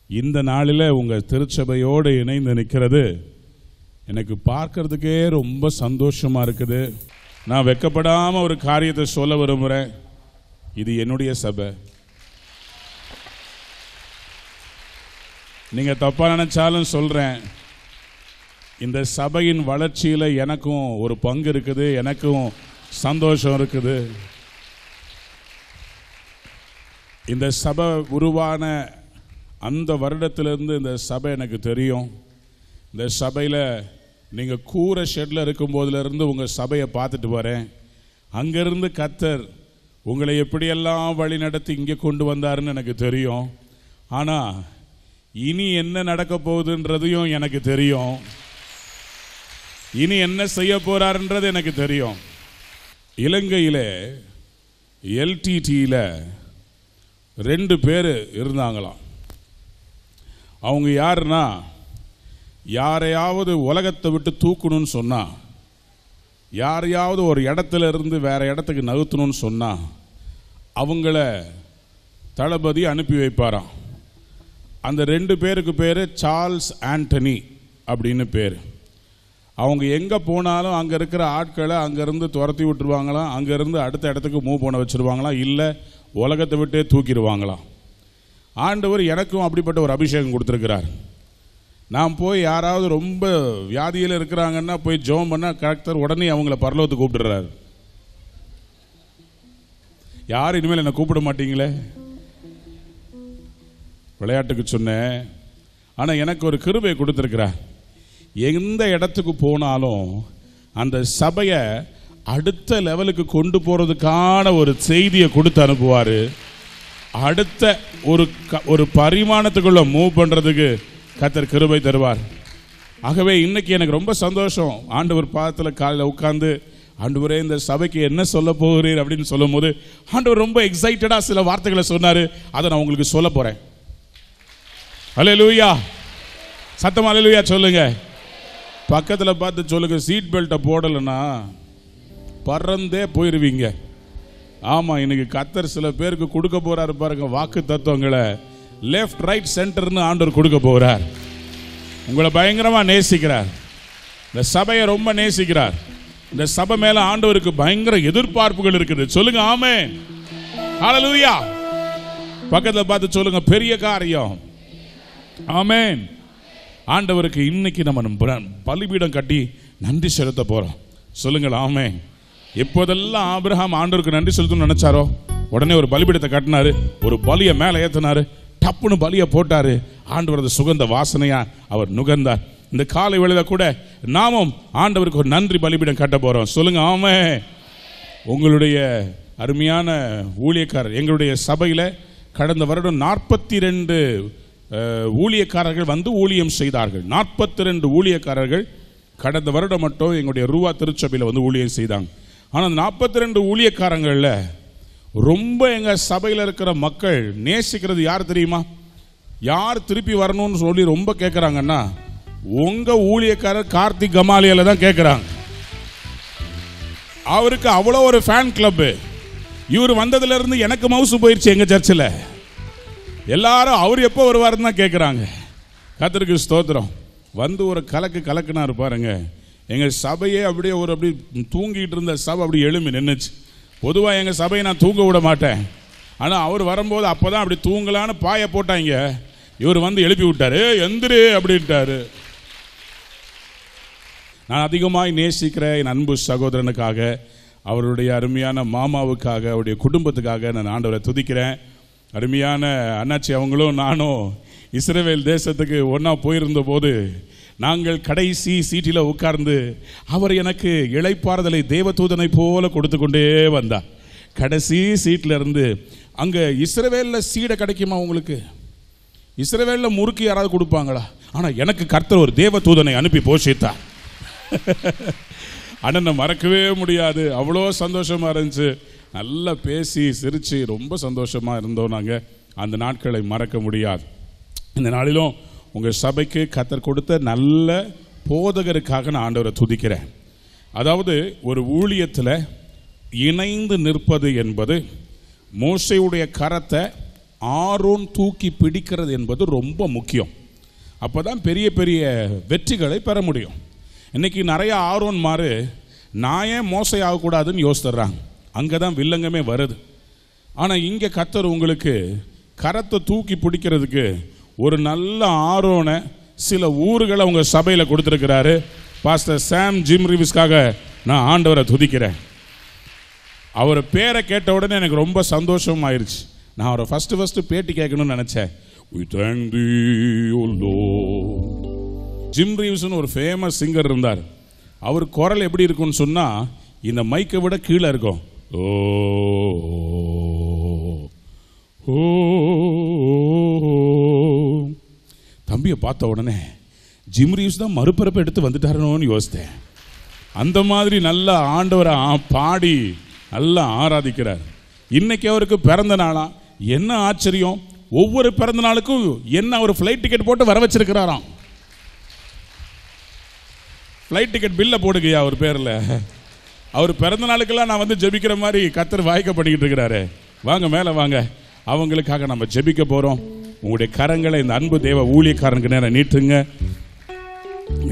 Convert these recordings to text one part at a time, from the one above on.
இந்த நாளில் உங்கள் திருச்சபையோடு இணைந்து நிற்கிறது எனக்கு பார்க்கறதுக்கே ரொம்ப சந்தோஷமாக இருக்குது. நான் வெட்கப்படாமல் ஒரு காரியத்தை சொல்ல விரும்புகிறேன். இது என்னுடைய சபை. நீங்கள் தப்பாக நினச்சாலும் சொல்கிறேன், இந்த சபையின் வளர்ச்சியில் எனக்கும் ஒரு பங்கு இருக்குது, எனக்கும் சந்தோஷம் இருக்குது. இந்த சபை உருவான அந்த வருடத்திலிருந்து இந்த சபை எனக்கு தெரியும். இந்த சபையில் நீங்கள் கூரை ஷெட்டில் இருக்கும்போதுலேருந்து உங்கள் சபையை பார்த்துட்டு வரேன். அங்கேருந்து கர்த்தர் உங்களை எப்படியெல்லாம் வழி நடத்தி இங்கே கொண்டு வந்தாருன்னு எனக்கு தெரியும். ஆனால் இனி என்ன நடக்க போகுதுன்றதையும் எனக்கு தெரியும். இனி என்ன செய்ய போறாருன்றது எனக்கு தெரியும். இலங்கையில் LTTயில் 2 பேர் இருந்தாங்களாம். அவங்க யாருன்னா, யாரையாவது உலகத்தை விட்டு தூக்கணும்னு சொன்னா, யாரையாவது ஒரு இடத்துல இருந்து வேற இடத்துக்கு நகர்த்தணும்னு சொன்னா அவங்கள தளபதி அனுப்பி வைப்பாராம். அந்த 2 பேருக்கு பேர் சார்ல்ஸ் ஆண்டனி அப்படின்னு பேர். அவங்க எங்கே போனாலும் அங்கே இருக்கிற ஆட்களை அங்கேருந்து துரத்தி விட்டுருவாங்களாம். அங்கேருந்து அடுத்த இடத்துக்கு மூவ் பண்ண வச்சுருவாங்களாம். இல்லை உலகத்தை விட்டே தூக்கிடுவாங்களாம். ஆண்டவர் எனக்கும் அப்படிப்பட்ட ஒரு அபிஷேகம் கொடுத்துருக்கிறார். நான் போய் யாராவது ரொம்ப வியாதியில் இருக்கிறாங்கன்னா போய் ஜெபம் பண்ணால் கரெக்டர் உடனே அவங்கள பரலோகத்துக்கு கூப்பிடுறாரு. யார் இனிமேல் என்னை கூப்பிட மாட்டீங்களே? விளையாட்டுக்கு சொன்னேன். ஆனால் எனக்கு ஒரு கிருபை கொடுத்துருக்கிறார். எந்த இடத்துக்கு போனாலும் அந்த சபையை அடுத்த லெவலுக்கு கொண்டு போகிறதுக்கான ஒரு செய்தியை கொடுத்து அனுப்புவார். அடுத்த ஒரு பரிமாணத்துக்குள்ள மூவ் பண்ணுறதுக்கு கர்த்தர் கிருபை தருவார். ஆகவே இன்னைக்கு எனக்கு ரொம்ப சந்தோஷம். ஆண்டவர் பாதத்தில் காலையில் உட்கார்ந்து, ஆண்டவரே இந்த சபைக்கு என்ன சொல்ல போகிறீர் அப்படின்னு சொல்லும் போது ஆண்டவர் ரொம்ப எக்ஸைட்டடாக சில வார்த்தைகளை சொன்னார். அதை நான் உங்களுக்கு சொல்ல போகிறேன். அல்லேலூயா, சத்தமா அல்லேலூயா சொல்லுங்க. பக்கத்தில் பார்த்து சொல்லுங்க, சீட் பெல்ட்டை போடலைன்னா பறந்தே போயிடுவீங்க. ஆமாம், இன்னைக்கு கர்த்தர் சில பேருக்கு கொடுக்க போறாரு பாருங்க வாக்கு தத்துவங்களை. லெஃப்ட் ரைட் சென்டர்னு ஆண்டவர் கொடுக்க போகிறார். உங்களை பயங்கரமா நேசிக்கிறார். இந்த சபையை ரொம்ப நேசிக்கிறார். இந்த சபை மேல ஆண்டவருக்கு பயங்கர எதிர்பார்ப்புகள் இருக்குது. சொல்லுங்க ஆமென், ஹல்லேலூயா. பக்கத்தில் பார்த்து சொல்லுங்க, பெரிய காரியம். ஆமென். ஆண்டவருக்கு இன்னைக்கு நம்ம பலிபீடம் கட்டி நன்றி செலுத்த போறோம். சொல்லுங்கள் ஆமென். எப்போதெல்லாம் ஆபிரகாம் ஆண்டவருக்கு நன்றி செலுத்தணும்னு நினைச்சாரோ உடனே ஒரு பலிபீடத்தை கட்டினாரு, ஒரு பலியை மேலே ஏற்றினாரு, டப்புன்னு பலியை போட்டாரு. ஆண்டவரது சுகந்த வாசனையா அவர் நுகர்ந்தார். இந்த காலை வேளையில கூட நாமும் ஆண்டவருக்கு ஒரு நன்றி பலிபீடம் கட்ட போறோம். சொல்லுங்க ஆமென். உங்களுடைய அருமையான ஊழியக்காரர், எங்களுடைய சபையில கடந்த வருடம் 42 ஊழியக்காரர்கள் வந்து ஊழியம் செய்தார்கள். 42 ஊழியக்காரர்கள் கடந்த வருடம் மட்டும் எங்களுடைய ரூவா திருச்சபையில் வந்து ஊழியம் செய்தாங்க. ஆனால் 42 ஊழியக்காரங்களில் ரொம்ப எங்கள் சபையில் இருக்கிற மக்கள் நேசிக்கிறது யார் தெரியுமா? யார் திருப்பி வரணும்னு சொல்லி ரொம்ப கேட்குறாங்கன்னா, உங்கள் ஊழியக்காரர் கார்த்திக் கமாலியால தான் கேட்குறாங்க. அவருக்கு அவ்வளோ ஒரு ஃபேன் கிளப்பு. இவர் வந்ததுலேருந்து எனக்கு மவுசு போயிடுச்சு. எங்கள் சர்ச்சில் எல்லாரும் அவர் எப்போ வருவாருன்னு தான் கேட்குறாங்க. கர்த்தருக்கு ஸ்தோத்திரம். வந்து ஒரு கலக்குனாரு பாருங்க. எங்கள் சபையே அப்படியே அப்படி தூங்கிட்டு இருந்த சபை அப்படி எழும்பி நின்றுச்சு. பொதுவாக எங்கள் சபையை நான் தூங்க விட மாட்டேன். ஆனால் அவர் வரும்போது அப்போ தான் அப்படி தூங்கலான்னு பாய போட்டாங்க. இவர் வந்து எழுப்பி விட்டாரு, எந்திரு அப்படின்ட்டாரு. நான் அதிகமாக நேசிக்கிற என் அன்பு சகோதரனுக்காக, அவருடைய அருமையான மாமாவுக்காக, அவருடைய குடும்பத்துக்காக நான் ஆண்டவரை துதிக்கிறேன். அருமையான அண்ணாச்சி அவங்களும் நானும் இஸ்ரவேல் தேசத்துக்கு ஒன்றா போயிருந்த போது நாங்கள் கடைசி சீட்டில் உட்கார்ந்து அவர் எனக்கு இளைப்பாறுதலை தேவதூதனை போல கொடுத்து கொண்டே வந்தார். கடைசி சீட்டில் இருந்து அங்கே இஸ்ரவேலில் சீடை கிடைக்குமா உங்களுக்கு? இஸ்ரவேலில் முறுக்கு யாராவது கொடுப்பாங்களா? ஆனால் எனக்கு கர்த்தர் ஒரு தேவதூதனை அனுப்பி போஷித்தார். அண்ணனை மறக்கவே முடியாது. அவ்வளோ சந்தோஷமாக இருந்துச்சு. நல்லா பேசி சிரித்து ரொம்ப சந்தோஷமாக இருந்தோம். நாங்கள் அந்த நாட்களை மறக்க முடியாது. இந்த நாளிலும் உங்கள் சபைக்கு கர்த்தர் கொடுத்த நல்ல போதகருக்காக நான் ஆண்டவரை துதிக்கிறேன். அதாவது ஒரு ஊழியத்தில் இணைந்து நிற்பது என்பது மோசேயுடைய கரத்தை ஆரோன் தூக்கி பிடிக்கிறது என்பது ரொம்ப முக்கியம். அப்போ தான் பெரிய பெரிய வெற்றிகளை பெற முடியும். இன்றைக்கி நிறைய ஆரோன் மாறு நான் ஏன் மோசை ஆகக்கூடாதுன்னு யோசித்துறாங்க. அங்கே தான் வில்லங்கமே வருது. ஆனால் இங்கே கர்த்தர் உங்களுக்கு கரத்தை தூக்கி பிடிக்கிறதுக்கு ஒரு நல்ல ஆரோனை சில ஊர்களை உங்கள் சபையில் கொடுத்துருக்கிறாரு. பாஸ்டர் சாம் ஜிம்ரிவ்ஸ்க்காக நான் ஆண்டவரை துதிக்கிறேன். அவர் பேரை கேட்ட உடனே எனக்கு ரொம்ப சந்தோஷம் ஆயிடுச்சு. நான் அவரை ஃபஸ்ட்டு பேட்டி கேட்கணும்னு நினச்சேன். ஜிம்ரிவ்ஸ்னு ஒரு ஃபேமஸ் சிங்கர் இருந்தார். அவர் குரல் எப்படி இருக்குன்னு சொன்னால் இந்த மைக்கை விட கீழே இருக்கும். ஓ ஓ தம்பியை பார்த்த உடனே ஜிம்ரிவ்ஸ் தான் மறுபிறப்பை எடுத்து வந்துட்டாரனோன்னு யோசித்தேன். அந்த மாதிரி நல்ல ஆண்டவரை பாடி நல்லா ஆராதிக்கிறார். இன்னைக்கு அவருக்கு பிறந்த நாளா? என்ன ஆச்சரியம்! ஒவ்வொரு பிறந்த நாளுக்கும் என்ன ஒரு ஃப்ளைட் டிக்கெட் போட்டு வர வச்சிருக்கிறாராம். ஃப்ளைட் டிக்கெட் பில்லை போடுங்கய்யா அவர் பேரில். அவர் பிறந்த நாளுக்கெல்லாம் நான் வந்து ஜெபிக்கிற மாதிரி கர்த்தர் வாய்க்க பண்ணிக்கிட்டு இருக்கிறாரு. வாங்க மேலே வாங்க, அவங்களுக்காக நம்ம ஜெபிக்க போகிறோம். உங்களுடைய கரங்களை இந்த அன்பு தேவ ஊழியக்காரனுக்கு நேரம் நீட்டுங்க.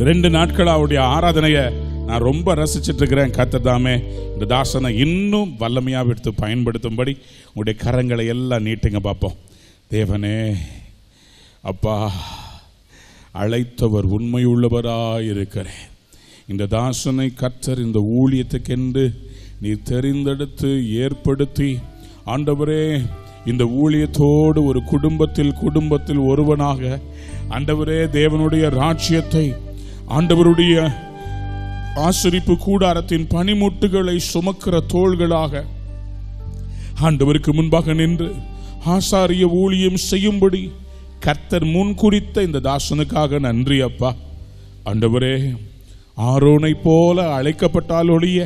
2 நாட்கள் அவருடைய ஆராதனையை நான் ரொம்ப ரசிச்சுட்டு இருக்கிறேன். கர்த்தர் தாமே இந்த தாசனை இன்னும் வல்லமையாக எடுத்து பயன்படுத்தும்படி உங்களுடைய கரங்களை எல்லாம் நீட்டுங்க பார்ப்போம். தேவனே அப்பா, அழைத்தவர் உண்மையுள்ளவராயிருக்கிறேன். இந்த தாசனை கர்த்தர் இந்த ஊழியத்துக்கென்று நீ தெரிந்தெடுத்து ஏற்படுத்தி ஆண்டவரே இந்த ஊழியத்தோடு ஒரு குடும்பத்தில் ஒருவனாக ஆண்டவரே தேவனுடைய ராஜ்யத்தை ஆண்டவருடைய ஆசரிப்பு கூடாரத்தின் பனிமுட்டுகளை சுமக்கிற தோள்களாக ஆண்டவருக்கு முன்பாக நின்று ஆசாரிய ஊழியம் செய்யும்படி கர்த்தர் முன்குறித்த இந்த தாசனுக்காக நன்றி அப்பா. ஆண்டவரே, ஆரோனை போல அழைக்கப்பட்டால் ஒழிய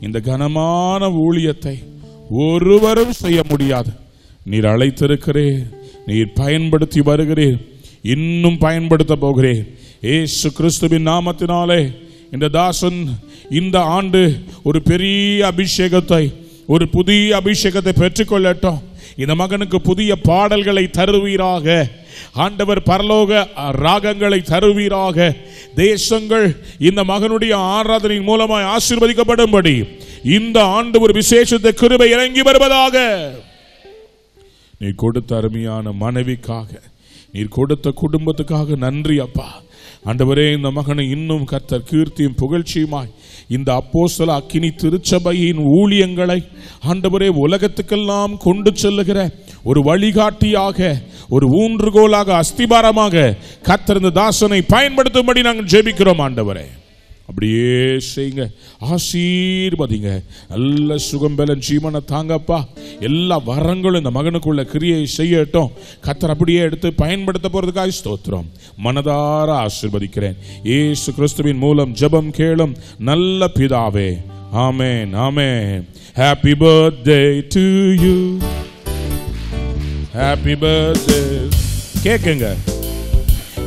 இந்த கனமான ஊழியத்தை ஒருவரும் செய்ய முடியாது. நீர் அழைத்திருக்கிறீர், நீர் பயன்படுத்தி வருகிறீர், இன்னும் பயன்படுத்த போகிறேன். இயேசு கிறிஸ்துவின் நாமத்தினாலே இந்த தாசன் இந்த ஆண்டு ஒரு பெரிய அபிஷேகத்தை, ஒரு புதிய அபிஷேகத்தை பெற்றுக்கொள்ளட்டும். இந்த மகனுக்கு புதிய பாடல்களை தருவீராக ஆண்டவர், பரலோக ராகங்களை தருவீராக. தேசங்கள் இந்த மகனுடைய ஆராதனையின் மூலமாய் ஆசீர்வதிக்கப்படும்படி இந்த ஆண்டு ஒரு விசேஷத்தை கிருபை இறங்கி வருவதாக. நீ கொடுத்த அருமையான மனைவிக்காக, நீர் கொடுத்த குடும்பத்துக்காக நன்றி அப்பா. ஆண்டவரே, இந்த மகனை இன்னும் கர்த்தர் கீர்த்தியும் புகழ்ச்சியுமாய் இந்த அப்போஸ்தல அக்கினி திருச்சபையின் ஊழியங்களை ஆண்டவரே உலகத்துக்கெல்லாம் கொண்டு செல்லுகிற ஒரு வழிகாட்டியாக, ஒரு ஊன்றுகோலாக, அஸ்திபாரமாக கர்த்தர் இந்த தாசனை பயன்படுத்தும்படி நாங்கள் ஜெபிக்கிறோம். ஆண்டவரே, அப்படியே செய்யுங்க, ஆசீர்வதிங்க. நல்ல சுகம் பலன் ஜீவனை தாங்கப்பா. எல்லா வரங்களும் இந்த மகனுக்குள்ள கிரியை செய்யட்டும். கர்த்தர் அப்படியே எடுத்து பயன்படுத்த போறதுக்காக ஸ்தோத்திரம். மனதார ஆசீர்வதிக்கிறேன். இயேசு கிறிஸ்துவின் மூலம் ஜெபம் கேளும் நல்ல பிதாவே, ஆமென், ஆமென். Happy birthday to you, happy birthday. கேக்குங்க.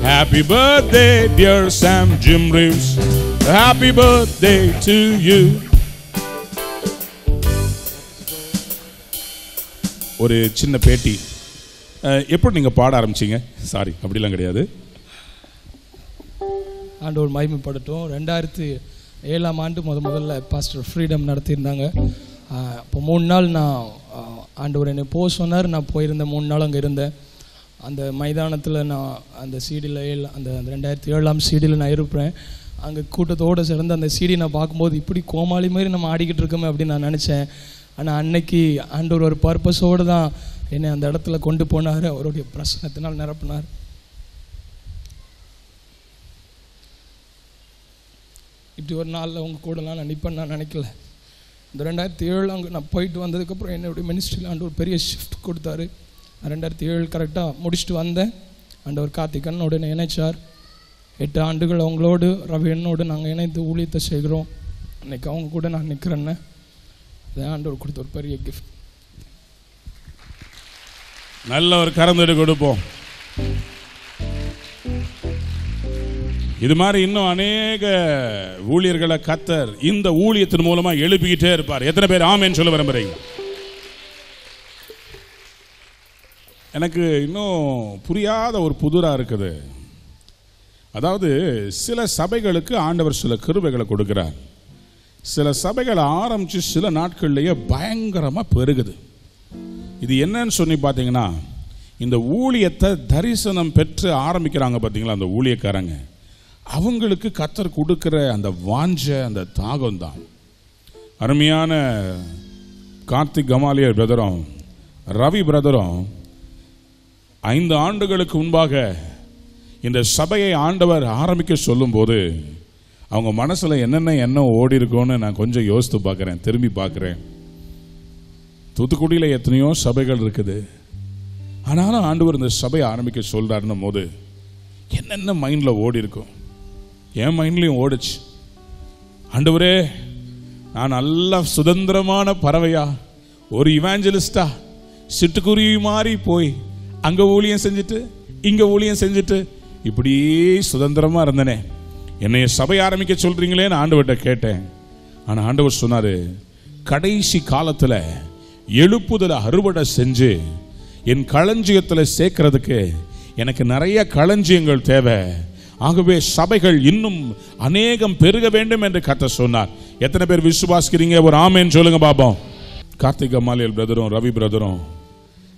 Happy birthday dear Sam Jimrives, happy birthday to you. ஒரு சின்ன பேட்டி. எப்படி நீங்க பாட ஆரம்பிச்சீங்க? சாரி, அப்படிலாம் கிடையாது. ஆண்டவர் மகிமைப்படட்டும். 2007ஆம் ஆண்டு முதல்ல பாஸ்டர் ஃப்ரீடம் நடத்தியிருந்தாங்க. இப்போ 3 நாள் நான் ஆண்டவர் என்னை போக சொன்னார். நான் போயிருந்தேன். 3 நாள் அங்கே இருந்தேன். அந்த மைதானத்தில் நான் அந்த சீடியில் அந்த 2007ஆம் சீடியில் நான் இருப்பேன். அங்கே கூட்டத்தோடு சேர்ந்து அந்த சீடி நான் பார்க்கும்போது இப்படி கோமாளி மாதிரி நம்ம ஆடிக்கிட்டு இருக்கோமே அப்படின்னு நான் நினச்சேன். ஆனால் அன்னைக்கு ஆண்டவர் ஒரு பர்பஸோடு தான் என்னை அந்த இடத்துல கொண்டு போனார். அவருடைய பிரசன்னத்தினால் நிரப்பினார். இப்படி ஒரு நாளில் உங்கள் கூடலாம் நான் நிற்பேன்னு நான் நினைக்கல. இந்த 2007 அங்கே நான் போயிட்டு வந்ததுக்கப்புறம் என்னுடைய மினிஸ்ட்ரியில் ஆண்டவர் பெரிய ஷிஃப்ட் கொடுத்தாரு. 2007 கரெக்டாக முடிச்சுட்டு வந்தேன். ஆண்டவர் கார்த்திகனோடு என்னை இணைச்சார். 8 ஆண்டுகள் அவங்களோடு ரவியனோடு நாங்கள் இணைந்து ஊழியத்தை செய்கிறோம். இன்னைக்கு அவங்க கூட நான் நிற்கிறேன்னு ஆண்டவர் கொடுத்த ஒரு பெரிய கிஃப்ட். நல்ல ஒரு கரந்தடி கொடுப்போம். இது மாதிரி இன்னும் அநேக ஊழியர்களை கர்த்தர் இந்த ஊழியத்தின் மூலமா எழுப்பிக்கிட்டே இருப்பார். எத்தனை பேர் ஆமென் சொல்ல விரும்புறீங்க? எனக்கு இன்னும் புரியாத ஒரு புதிராக இருக்குது. அதாவது சில சபைகளுக்கு ஆண்டவர் சில கிருபைகளை கொடுக்கிறார். சில சபைகளை ஆரம்பித்து சில நாட்கள்லேயே பயங்கரமாக பெருகுது. இது என்னன்னு சொல்லி பார்த்தீங்கன்னா, இந்த ஊழியத்தை தரிசனம் பெற்று ஆரம்பிக்கிறாங்க பார்த்தீங்களா, அந்த ஊழியக்காரங்க, அவங்களுக்கு கர்த்தர் கொடுக்கிற அந்த வாஞ்ச அந்த தாகம் தான். அருமையான கார்த்திக் கமாலியர் பிரதரும் ரவி பிரதரும் 5 ஆண்டுகளுக்கு முன்பாக இந்த சபையை ஆண்டவர் ஆரம்பிக்க சொல்லும்போது அவங்க மனசில் என்னென்ன எண்ணம் ஓடி இருக்கும்னு நான் கொஞ்சம் யோசித்து பார்க்குறேன், திரும்பி பார்க்குறேன். தூத்துக்குடியில் எத்தனையோ சபைகள் இருக்குது. ஆனாலும் ஆண்டவர் இந்த சபையை ஆரம்பிக்க சொல்கிறாருன்னும் போது என்னென்ன மைண்டில் ஓடி இருக்கும். என் மைண்ட்லையும் ஓடிச்சு. ஆண்டவரே, நான் நல்லா சுதந்திரமான பறவையா, ஒரு இவாஞ்சலிஸ்டா, சிட்டுக்குருவி மாதிரி போய் அங்கே ஊழியம் செஞ்சுட்டு இங்கே ஊழியம் செஞ்சுட்டு இப்படியே சுதந்திரமாக இருந்தனே, என்னைய சபை ஆரம்பிக்க சொல்கிறீங்களேன்னு ஆண்டவர்கிட்ட கேட்டேன். ஆனால் ஆண்டவர் சொன்னார், கடைசி காலத்தில் எழுப்புதலை அறுவடை செஞ்சு என் களஞ்சியத்தில் சேர்க்கறதுக்கு எனக்கு நிறைய களஞ்சியங்கள் தேவை. ஆகவே சபைகள் இன்னும் அநேகம் பெருக வேண்டும் என்று கர்த்தர் சொன்னார். எத்தனை பேர் விசுவாசிக்கிறீங்க? ஒரு ஆமேன்னு சொல்லுங்க பாப்போம். கார்த்திக் கமாலியல் பிரதரும் ரவி பிரதரும்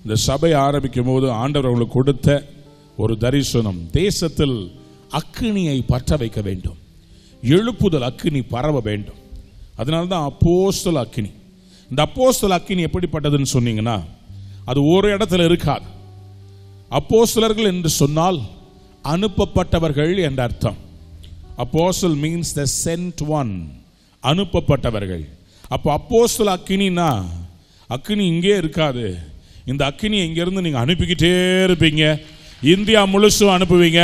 இந்த சபை ஆரம்பிக்கும் போது ஆண்டவர் அவங்களுக்கு கொடுத்த ஒரு தரிசனம், தேசத்தில் அக்கினியை பற்ற வைக்க வேண்டும், எழுப்புதல் அக்கினி பரவ வேண்டும். அதனால தான் அப்போஸ்தல அக்கினி. இந்த அப்போஸ்தல அக்கினி எப்படிப்பட்டதுன்னு சொன்னீங்கன்னா, அது ஒரு இடத்துல இருக்காது. அப்போஸ்தலர்கள் என்று சொன்னால் அனுப்பப்பட்டவர்கள் என்ற அர்த்தம். Apostle means the sent one, அனுப்பப்பட்டவர்கள். அப்போ அப்போஸ்தல அக்கினினா அக்கினி இங்கே இருக்காது. இந்த அக்கினி இங்கிருந்து நீங்கள் அனுப்பிக்கிட்டே இருப்பீங்க, இந்தியா முழுசும் அனுப்புவீங்க.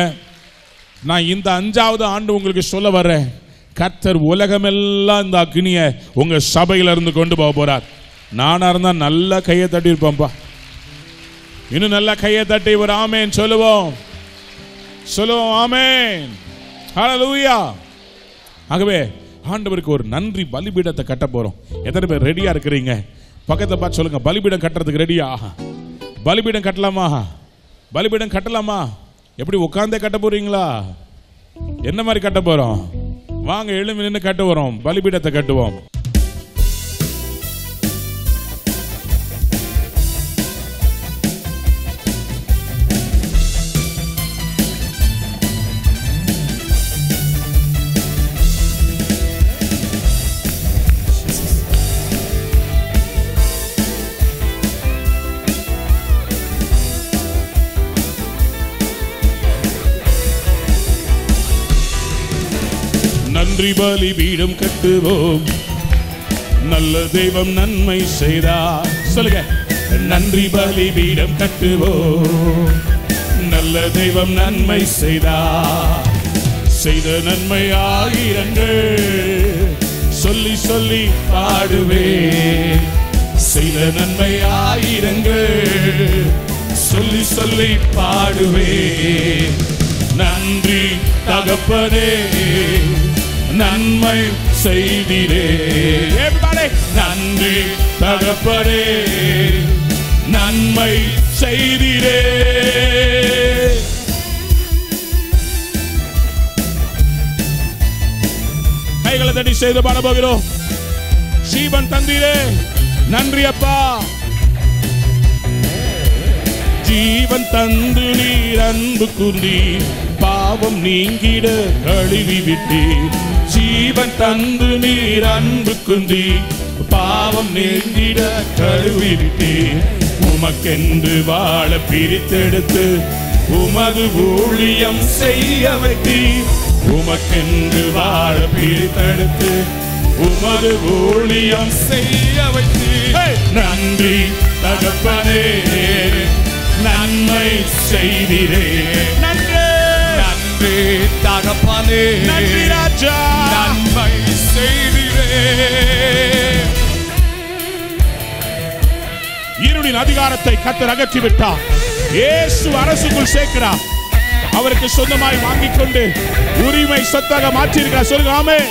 நான் இந்த 5வது ஆண்டு உங்களுக்கு சொல்ல வர்றேன், கர்த்தர் உலகமெல்லாம் இந்த அக்கினியை உங்க சபையில இருந்து கொண்டு போக போறார். நானா இருந்தா நல்ல கையை தட்டி இருப்பேன்ப்பா. இன்னும் நல்ல கையை தட்டி ஒரு ஆமேன் சொல்லுவோம், சொல்லுவோம் ஆமேன், ஹல்லேலூயா. ஆகவே ஆண்டவருக்கு ஒரு நன்றி பலிபீடத்தை கட்ட போறோம். எத்தனை பேர் ரெடியா இருக்கிறீங்க? பக்கத்தை பார்த்து சொல்லுங்க, பலிபீடம் கட்டுறதுக்கு ரெடியா? பலிபீடம் கட்டலாமா? பலிபீடம் கட்டலாமா? எப்படி உட்கார்ந்தே கட்ட போறீங்களா? என்ன மாதிரி கட்ட போறோம்? வாங்க எழும்பி நின்று கட்ட வரோம், பலிபீடத்தை கட்டுவோம். நன்றி பலிபீடம் கட்டுவோம், நல்ல தெய்வம் நன்மை செய்தார். சொல்லுங்க, நன்றி பலிபீடம் கட்டுவோம், நல்ல தெய்வம் நன்மை செய்தார். செய்த நன்மை ஆயிரங்கள் சொல்லி சொல்லி பாடுவே, செய்த நன்மை ஆயிரங்கள் சொல்லி சொல்லி பாடுவே. நன்றி தகப்பனே, நன்மை செய்திரே. நன்றி தகப்பனே, நன்மை செய்திரே. கைகளை தட்டி செய்து பாட போகிறோம். ஜீவன் தந்தீரே, நன்றி அப்பா. ஜீவன் தந்து நீர் அன்பு கூர்ந்தீர், பாவம் நீங்கிட கழுவி விட்டீர். ஜீவன் தந்து நீர் அன்பு கூர்ந்தீர், பாவம் நீங்கிட கழுவி விட்டீர். உமக்கென்று வாழ பிரித்தெடுத்து உமது ஊழியம் செய்ய வைத்தீர். உமக்கென்று வாழ பிரித்தெடுத்து உமது ஊழியம் செய்ய வைத்தீர். நன்றி தகப்பனே, நன்மை செய்திரே. நன்றி நன்றி தகப்பனே, நன்றி ராஜா, நன்மை செய்திரே. இருளின் அதிகாரத்தை கர்த்தர் அகற்றி விட்டார். இயேசு அரசுக்குள் சேர்க்கிறார். அவருக்கு சொந்தமாய் வாங்கிக் கொண்டு உரிமை சொத்தாக மாற்றியிருக்கிறார். சொல்லுங்க ஆமென்.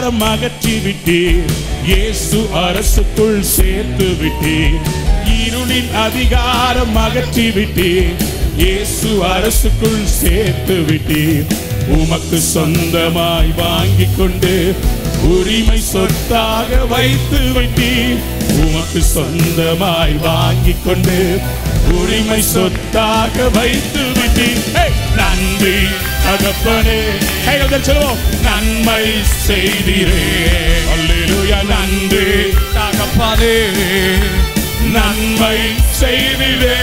அதிகாரம் அகற்றி விட்டீர். இயேசு அரசுக்குள் சேர்த்து விட்டீர். இருளின் அதிகாரம் அகற்றி விட்டீர். இயேசு அரசுக்குள் சேர்த்து விட்டீர். உமக்கு சொந்தமாய் வாங்கி கொண்டு உரிமை சொத்தாக வைத்து விட்டீர். உமக்கு சொந்தமாய் வாங்கி கொண்டு உரிமை சொத்தாக வைத்து விட்டீர். நன்றி தகப்பனே. கைகள் சொல்லுவோம். நன்மை செய்தீரே. அல்லேலூயா. நன்றி தகப்பனே. நன்மை செய்தீரே.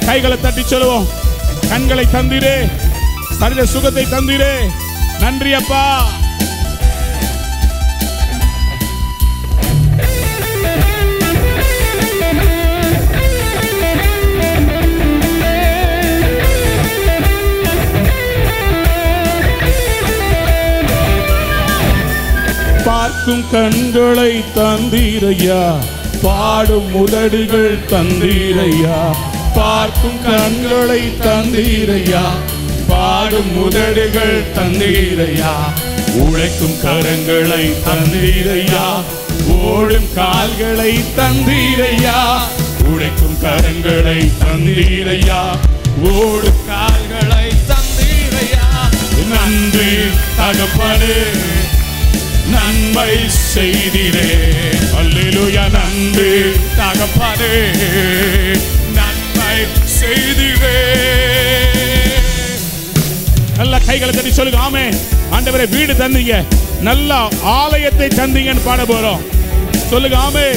கைகளை தட்டி சொல்லுவோம். கண்களை தந்தீரே, சரீர சுகத்தை தந்தீரே, நன்றி அப்பா. பார்க்கும் கண்களை தந்தீரையா, பாடும் உதடுகள் தந்தீரையா. பார்க்கும் கண்களை தந்தீரையா, பாடும் உதடுகள் தந்தீரையா. உழைக்கும் கரங்களை தந்தீரையா, ஓடும் கால்களை தந்தீரையா. உழைக்கும் கரங்களை தந்தீரையா, ஓடும் கால்களை தந்தீரையா. நன்றி தகப்பனே. நன்மை செய்தீரே. அல்லேலூயா. நன்றி தகப்பனே. நன்மை செய்தீரே. நல்ல கைகளை தட்டி சொல்லுங்க. ஆமே. ஆண்டவரே, வீடு தந்தீங்க, நல்ல ஆலயத்தை தந்தீங்கன்னு பாட போறோம். சொல்லுங்க ஆமே.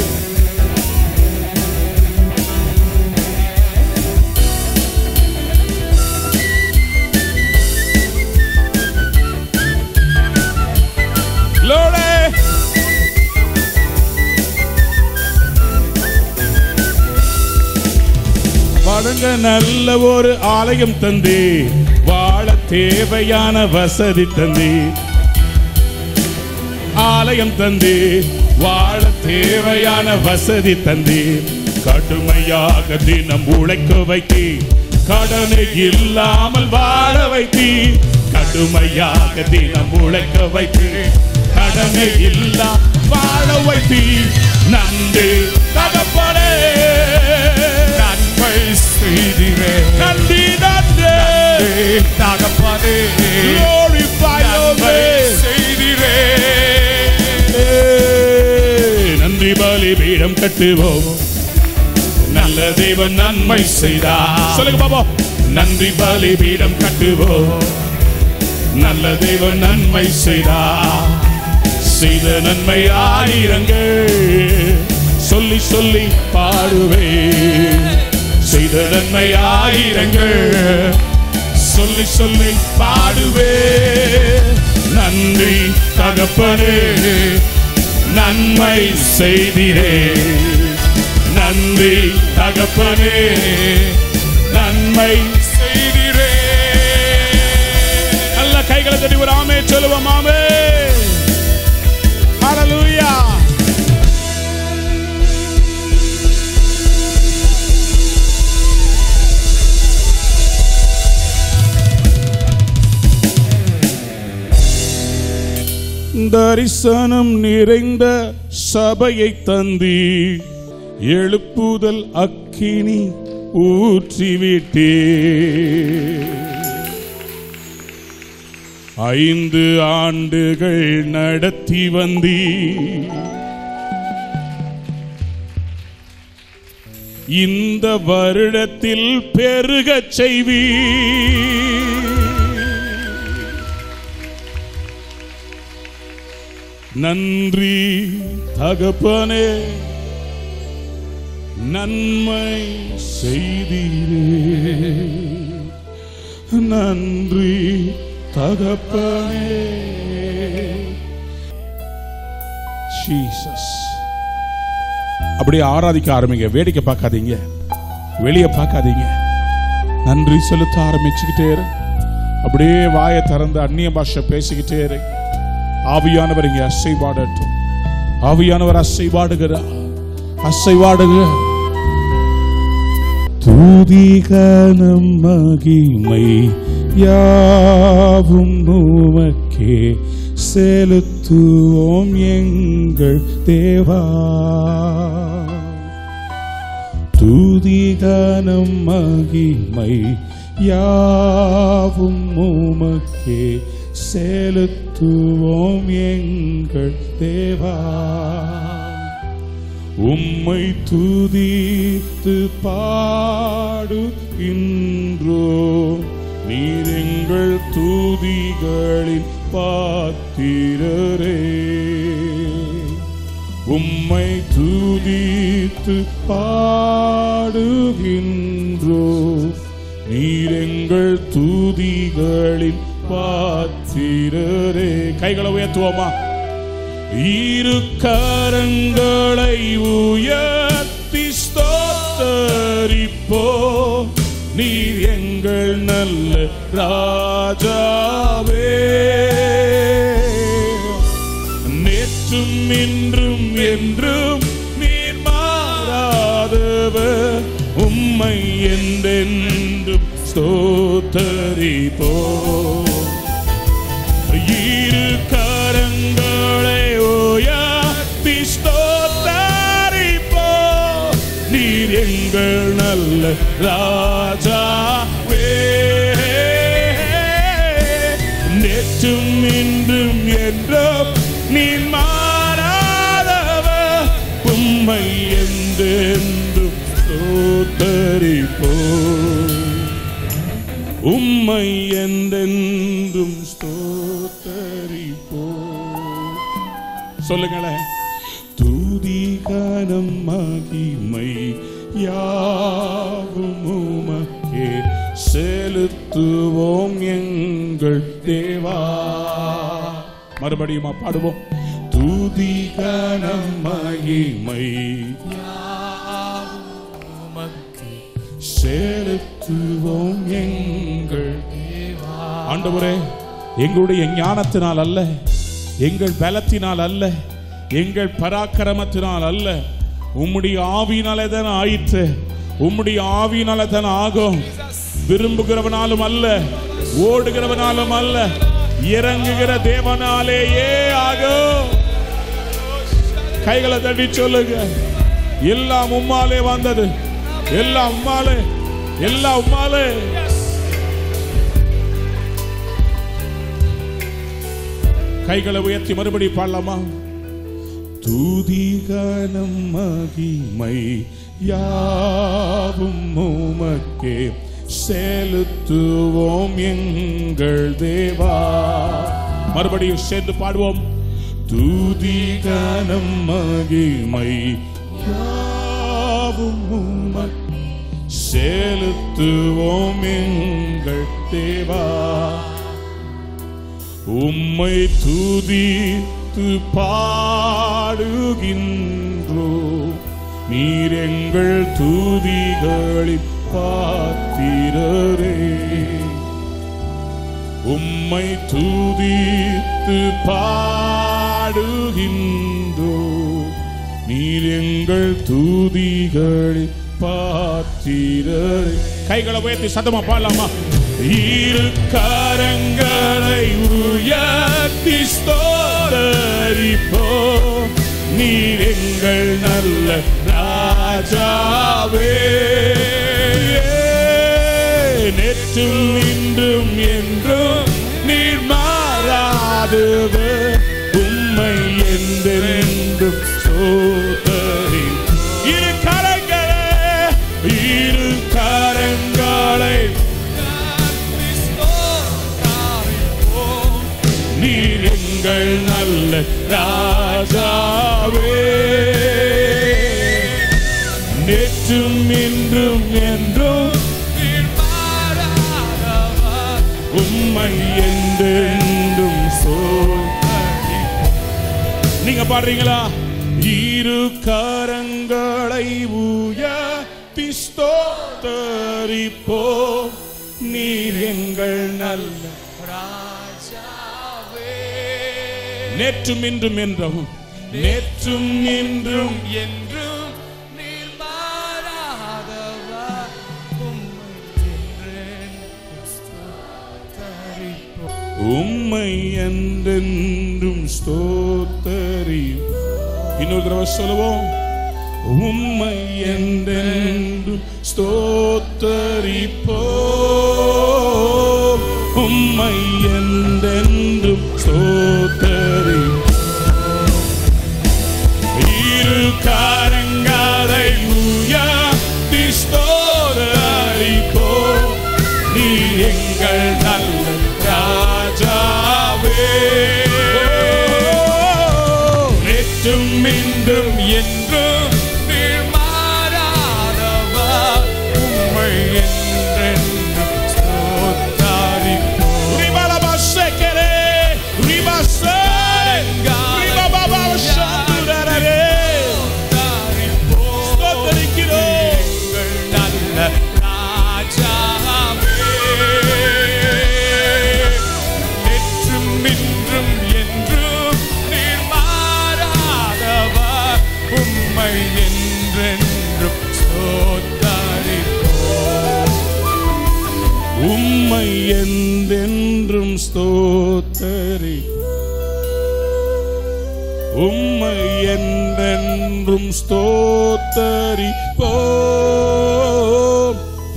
வணங்க நல்ல ஒரு ஆலயம் தந்தே, வாழ தேவையான வசதி தந்தே. ஆலயம் தந்தே, வாழ தேவையான வசதி தந்தே. கடுமையாக தினம் உழைக்க வைத்தே, கடனை இல்லாமல் வாழ வைத்தே. கடுமையாக தினம் உழைக்க வைத்தே, கடனை இல்லா வாழ வைத்தே. நன்றி தகப்பனே. நன்மை செய்தீரே. நன்றி நன்றி தகப்பனே. நன்மை செய்தீரே. நன்றி பலிபீடம் கட்டுவோம், நல்ல தேவன் நன்மை செய்தார். சொல்லுங்க பாபா. நன்றி பலிபீடம் கட்டுவோம், நல்ல தேவன் நன்மை செய்தார். செய்த நன்மை ஆயிரங்கள் சொல்லி சொல்லி பாடுவே. செய்த நன்மை ஆயிரங்கள் சொல்லி சொல்லி பாடுவே. நன்றி தகப்பனே. நன்மை செய்தீரே. நன்றி தகப்பனே. நன்மை செய்தீரே. நல்ல கைகளை தட்டி ஒரு ஆமே சொல்லுவோம். ஆமே. ஹல்லேலூயா. தரிசனம் நிறைந்த சபையை தந்தி, எழுப்புதல் அக்கினி ஊற்றிவிட்டே. 5 ஆண்டுகள் நடத்தி வந்தி, இந்த வருடத்தில் பெருகச் செய்வி. நன்றி தகப்பனே. நன்மை செய்தீரே. நன்றி தகப்பனே. ஜீசஸ். அப்படியே ஆராதிக்க ஆரம்பிங்க. வேடிக்கை பார்க்காதீங்க, வெளியே பார்க்காதீங்க. நன்றி செலுத்த ஆரம்பிச்சுக்கிட்டே இரு. அப்படியே வாயை திறந்து அந்நிய பாஷை பேசிக்கிட்டே இரு. ஆவியானவர் இங்கே அசைவாடட்டும். ஆவியானவர் அசைவாடுகிறார். அசைவாடுக. தூதர்கள் துதி கனம் மகிமை யாவும் உமக்கே செலுத்துவோம் எங்கள் தேவா. துதி கனம் மகிமை யாவும் உமக்கே செலுத்துவோம் எங்கள் தேவா. உம்மை துதித்து பாடுகின்றோம், நீர் எங்கள் துதிகளின் பாத்திரரே. உம்மை துதித்து பாடுகின்றோம், நீர் எங்கள் துதிகளின் பாத்திரரே. கைகளை உயர்த்துவோமா? இரு கரங்களை உயர்த்தி ஸ்தோத்தரிப்போ, நீர் எங்கள் நல்ல ராஜாவே. நேற்றும் இன்றும் என்றும் நீர் மாறாதவர், உம்மை என்றென்றும் ஸ்தோத்தரிப்போ. இரு கரங்களை உயர்த்தி ஸ்தோத்தரிப்போ, நீர் எங்கள் நல்ல ராஜாவே. நேற்றும் இன்றும் என்றும் நீர் மாறாதவர், உம்மை என்றென்றும் ஸ்தோத்தரிப்போ. உம்மை என்றென்றும் ஸ்தோத்தரிப்போ. சொல்லுங்களேன். துதி கனம் மகிமை யாவும் உமக்கே செலுத்துவோம் எங்கள் தேவா. மறுபடியும் பாடுவோம். துதி கனம் மகிமை செலுத்துவோம் எங்கள் தேவா. ஆண்டவரே, எங்களுடைய ஞானத்தினால் அல்ல, எங்கள் பலத்தினால் அல்ல, எங்கள் பராக்கிரமத்தினால் அல்ல, உம்முடைய ஆவியினாலே தான் ஆயிற்று. உம்முடைய ஆவியினாலே தான் ஆகும். விரும்புகிறவனாலும் அல்ல, ஓடுகிறவனாலும் அல்ல, இறங்குகிற தேவனாலேயே ஆகும். கைகளை தட்டி சொல்லுங்க. எல்லாம் உம்மாலே வந்தது, எல்லாம் உம்மாலே, எல்லாம் உம்மாலே. கைகளை உயர்த்தி மறுபடி பாடலாமா? துதி கனம் மகிமை யாவும் உமக்கே செலுத்துவோம் எங்கள் தேவா. மறுபடியும் சேர்ந்து பாடுவோம். துதி கனம் மகிமை யாவும் உமக்கே செலுத்துவோம் எங்கள் தேவா. உம்மை துதித்து பாடுகின்றோம், நீர் எங்கள் துதிகளின் பாத்திரரே. உம்மை துதித்து பாடுகின்றோம், நீர் எங்கள் துதிகளின் பாத்திரரே. கைகளை உயர்த்தி சத்தமா பாடலாமா? இரு கரங்களை உயர்த்தி ஸ்தோத்தரிப்போ, நீர் எங்கள் நல்ல ராஜாவே. நேற்றும் இன்றும் என்றும் நீர் மாறாதவர், உம்மை என்றென்றும் ஸ்தோத்தரி. இரு கரங்களை நீர் எங்கள் நல்ல ராஜாவே. நேற்றும் இன்றும் என்றும் உம்மை என்றென்றும் ஸ்தோத்தரி. நீங்க பாடுறீங்களா? இரு கரங்களை உயர்த்தி ஸ்தோத்தரிப்போ, நீர் எங்கள் நல்ல நேற்றும் இன்றும் என்றும், நேற்றும் இன்றும் என்றும் நீர் மாறாதவர், உம்மை என்றென்றும் ஸ்தோத்தரி. இன்னொரு தடவை சொல்லுவோம். உம்மை என்றென்றும் ஸ்தோத்தரிப்போம், உம்மை என்றென்றும் ஸ்தோத்தரி. இரு கரங்களை உயர்த்தி ஸ்தோத்தரிப்போம், நீ எங்கள் நல்ல ராஜாவே. நேற்றும் இன்றும் என்றும் நீர் மாறாதவர், உம்மை என்றென்றும் ஸ்தோத்தரிப்போம். ரிபலபசக்கரே ரிபசே ரிபபபஷந்துரரே ஸ்தோத்தரிக்கிறோம் எங்கள் நல்ல ராஜாவே. நேற்றும் இன்றும் என்றும் நீர் மாறாதவர், உம்மை என்றென்றும் ஸ்தோத்தரிப்போம், உம்மை என்றென்றும் ஸ்தோத்தரி, உம்மை என்றென்றும் ஸ்தோத்தரிப்போம்,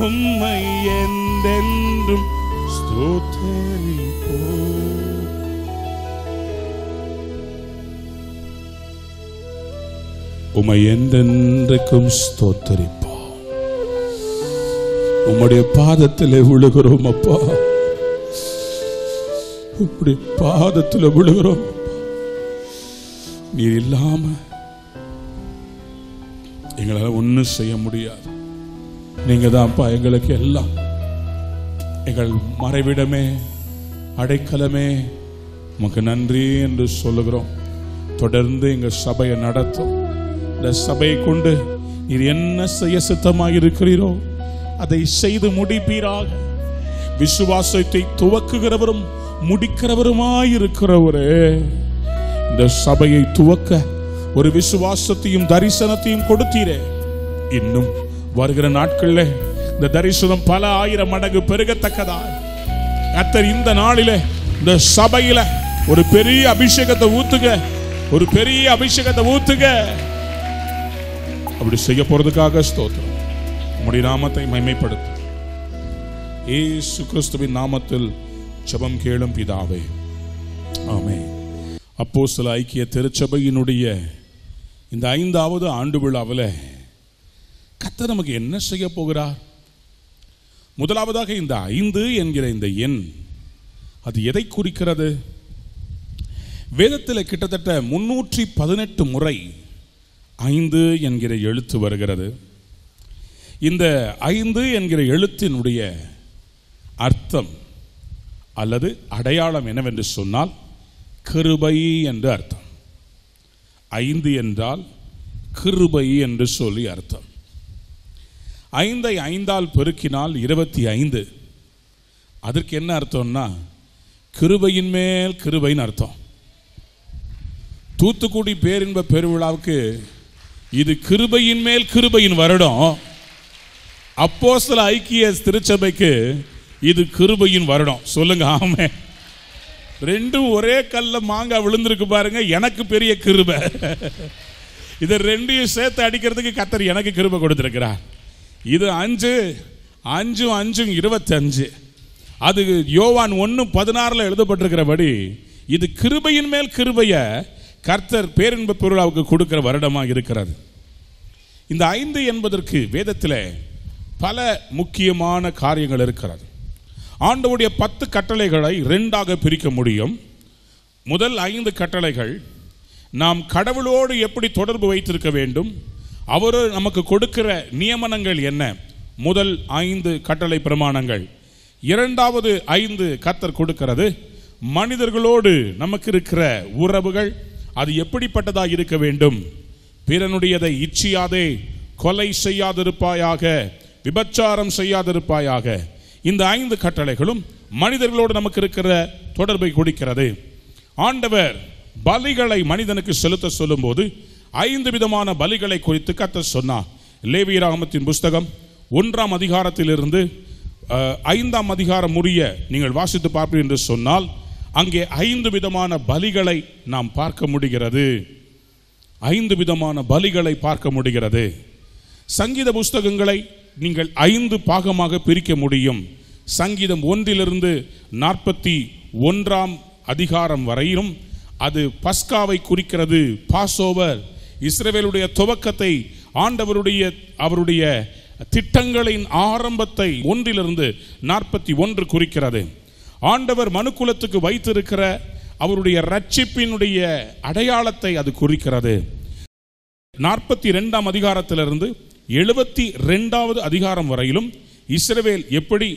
உம்மை என்றென்றும் ஸ்தோத்தரிப்போம். உம்மை என்றென்றைக்கும் ஸ்தோத்தரிப்போம். உம்முடைய பாதத்தில் விழுகிறோம் அப்பா, உம்முடைய பாதத்தில் விழுகிறோம். நீர் இல்லாம எங்களால் ஒன்றும் செய்ய முடியாது. நீங்க தான்ப்பா எங்களுக்கு எல்லாம். எங்கள் மறைவிடமே, அடைக்கலமே, உமக்கு நன்றி என்று சொல்லுகிறோம். தொடர்ந்து எங்க சபையை நடத்தும். இந்த சபையை கொண்டு நீர் என்ன செய்ய சித்தமாக இருக்கிறீரோ அதை செய்து முடிப்பீராக. விசுவாசத்தை துவக்குகிறவரும் முடிக்கிறவருமாயிருக்கிறவரே, இந்த சபையை துவக்க ஒரு விசுவாசத்தையும் தரிசனத்தையும் கொடுத்தீரே. இன்னும் வருகிற நாட்களில் இந்த தரிசனம் பல ஆயிரம் மடங்கு பெருகத்தக்கதாய் கர்த்தர் இந்த நாளிலே இந்த சபையில ஒரு பெரிய அபிஷேகத்தை ஊத்துக, ஒரு பெரிய அபிஷேகத்தை ஊத்துக. அப்படி செய்ய போறதுக்காக ஸ்தோத்திரம். உம்முடைய நாமத்தை மகிமைப்படுத்து. இயேசு கிறிஸ்துவின் நாமத்தில் ஜெபம் கேளும் பிதாவே, ஆமென். அப்போஸ்தல ஐக்கிய திருச்சபையினுடைய இந்த 5வது ஆண்டு விழாவில் கர்த்தர் நமக்கு என்ன செய்ய போகிறார்? முதலாவதாக இந்த 5 என்கிற இந்த எண் அது எதை குறிக்கிறது? வேதத்தில் கிட்டத்தட்ட 318 முறை 5 என்கிற எழுத்து வருகிறது. இந்த 5 என்கிற எழுத்தினுடைய அர்த்தம் அல்லது அடையாளம் என்னவென்று சொன்னால் கிருபை என்று அர்த்தம். 5 என்றால் கிருபை என்று சொல்லி அர்த்தம். 5ஐ 5ஆல் பெருக்கினால் 25. அதற்கு என்ன அர்த்தம்னா கிருபையின் மேல் கிருபைன்னு அர்த்தம். தூத்துக்குடி பேரின்ப பெருவிழாவுக்கு இது கிருபையின் மேல் கிருபையின் வருடம். அப்போஸ்தல ஐக்கிய திருச்சபைக்கு இது கிருபையின் வருடம். சொல்லுங்க ஆமென். ரெண்டும் ஒரே கல்ல மாங்காய் விழுந்திருக்கு பாருங்க. எனக்கு பெரிய கிருபை. இதை ரெண்டையும் சேர்த்து அடிக்கிறதுக்கு கர்த்தர் எனக்கு கிருபை கொடுத்திருக்கிறார். இது 5 5 5 25. அது யோவான் 1:16 எழுதப்பட்டிருக்கிறபடி இது கிருபையின் மேல் கிருபைய கர்த்தர் பேரின்ப பெருவிழாவுக்கு கொடுக்கிற வருடமாக இருக்கிறது. இந்த 5 என்பதற்கு வேதத்தில் பல முக்கியமான காரியங்கள் இருக்கிறது. ஆண்டவருடைய 10 கட்டளைகளை 2ஆக பிரிக்க முடியும். முதல் 5 கட்டளைகள் நாம் கடவுளோடு எப்படி தொடர்பு வைத்திருக்க வேண்டும், அவர் நமக்கு கொடுக்கிற நியமனங்கள் என்ன, முதல் 5 கட்டளை பிரமாணங்கள். இரண்டாவது 5 கர்த்தர் கொடுக்கிறது மனிதர்களோடு நமக்கு இருக்கிற உறவுகள் அது எப்படிப்பட்டதாக இருக்க வேண்டும். பிறனுடையதை இச்சியாதே, கொலை செய்யாதிருப்பாயாக, விபச்சாரம் செய்யாதிருப்பாயாக. இந்த 5 கட்டளைகளும் மனிதர்களோடு நமக்கு இருக்கிற தொடர்பை கொடுக்கிறது. ஆண்டவர் பலிகளை மனிதனுக்கு செலுத்த சொல்லும் போது 5 விதமான பலிகளை குறித்து கர்த்தர் சொன்னார். லேவியராகமத்தின் புஸ்தகம் 1ஆம் அதிகாரத்திலிருந்து 5ஆம் அதிகாரம் முடிய நீங்கள் வாசித்து பார்ப்பீர்கள் என்று சொன்னால் அங்கே 5 விதமான பலிகளை நாம் பார்க்க முடிகிறது. 5 விதமான பலிகளை பார்க்க முடிகிறது. சங்கீத புஸ்தகங்களை நீங்கள் 5 பாகமாக பிரிக்க முடியும். சங்கீதம் 1 41 அதிகாரம் வரையிலும் அது பஸ்காவை குறிக்கிறது. பாஸ்ஓவர், இஸ்ரவேலுடைய துவக்கத்தை, அவருடைய திட்டங்களின் ஆரம்பத்தை 1 41 குறிக்கிறது. ஆண்டவர் மனுக்குலத்துக்கு வைத்திருக்கிற அவருடைய ரட்சிப்பினுடைய அடையாளத்தை அது குறிக்கிறது. 42 அதிகாரத்திலிருந்து 72 அதிகாரம் வரையிலும் இஸ்ரவேல் எப்படி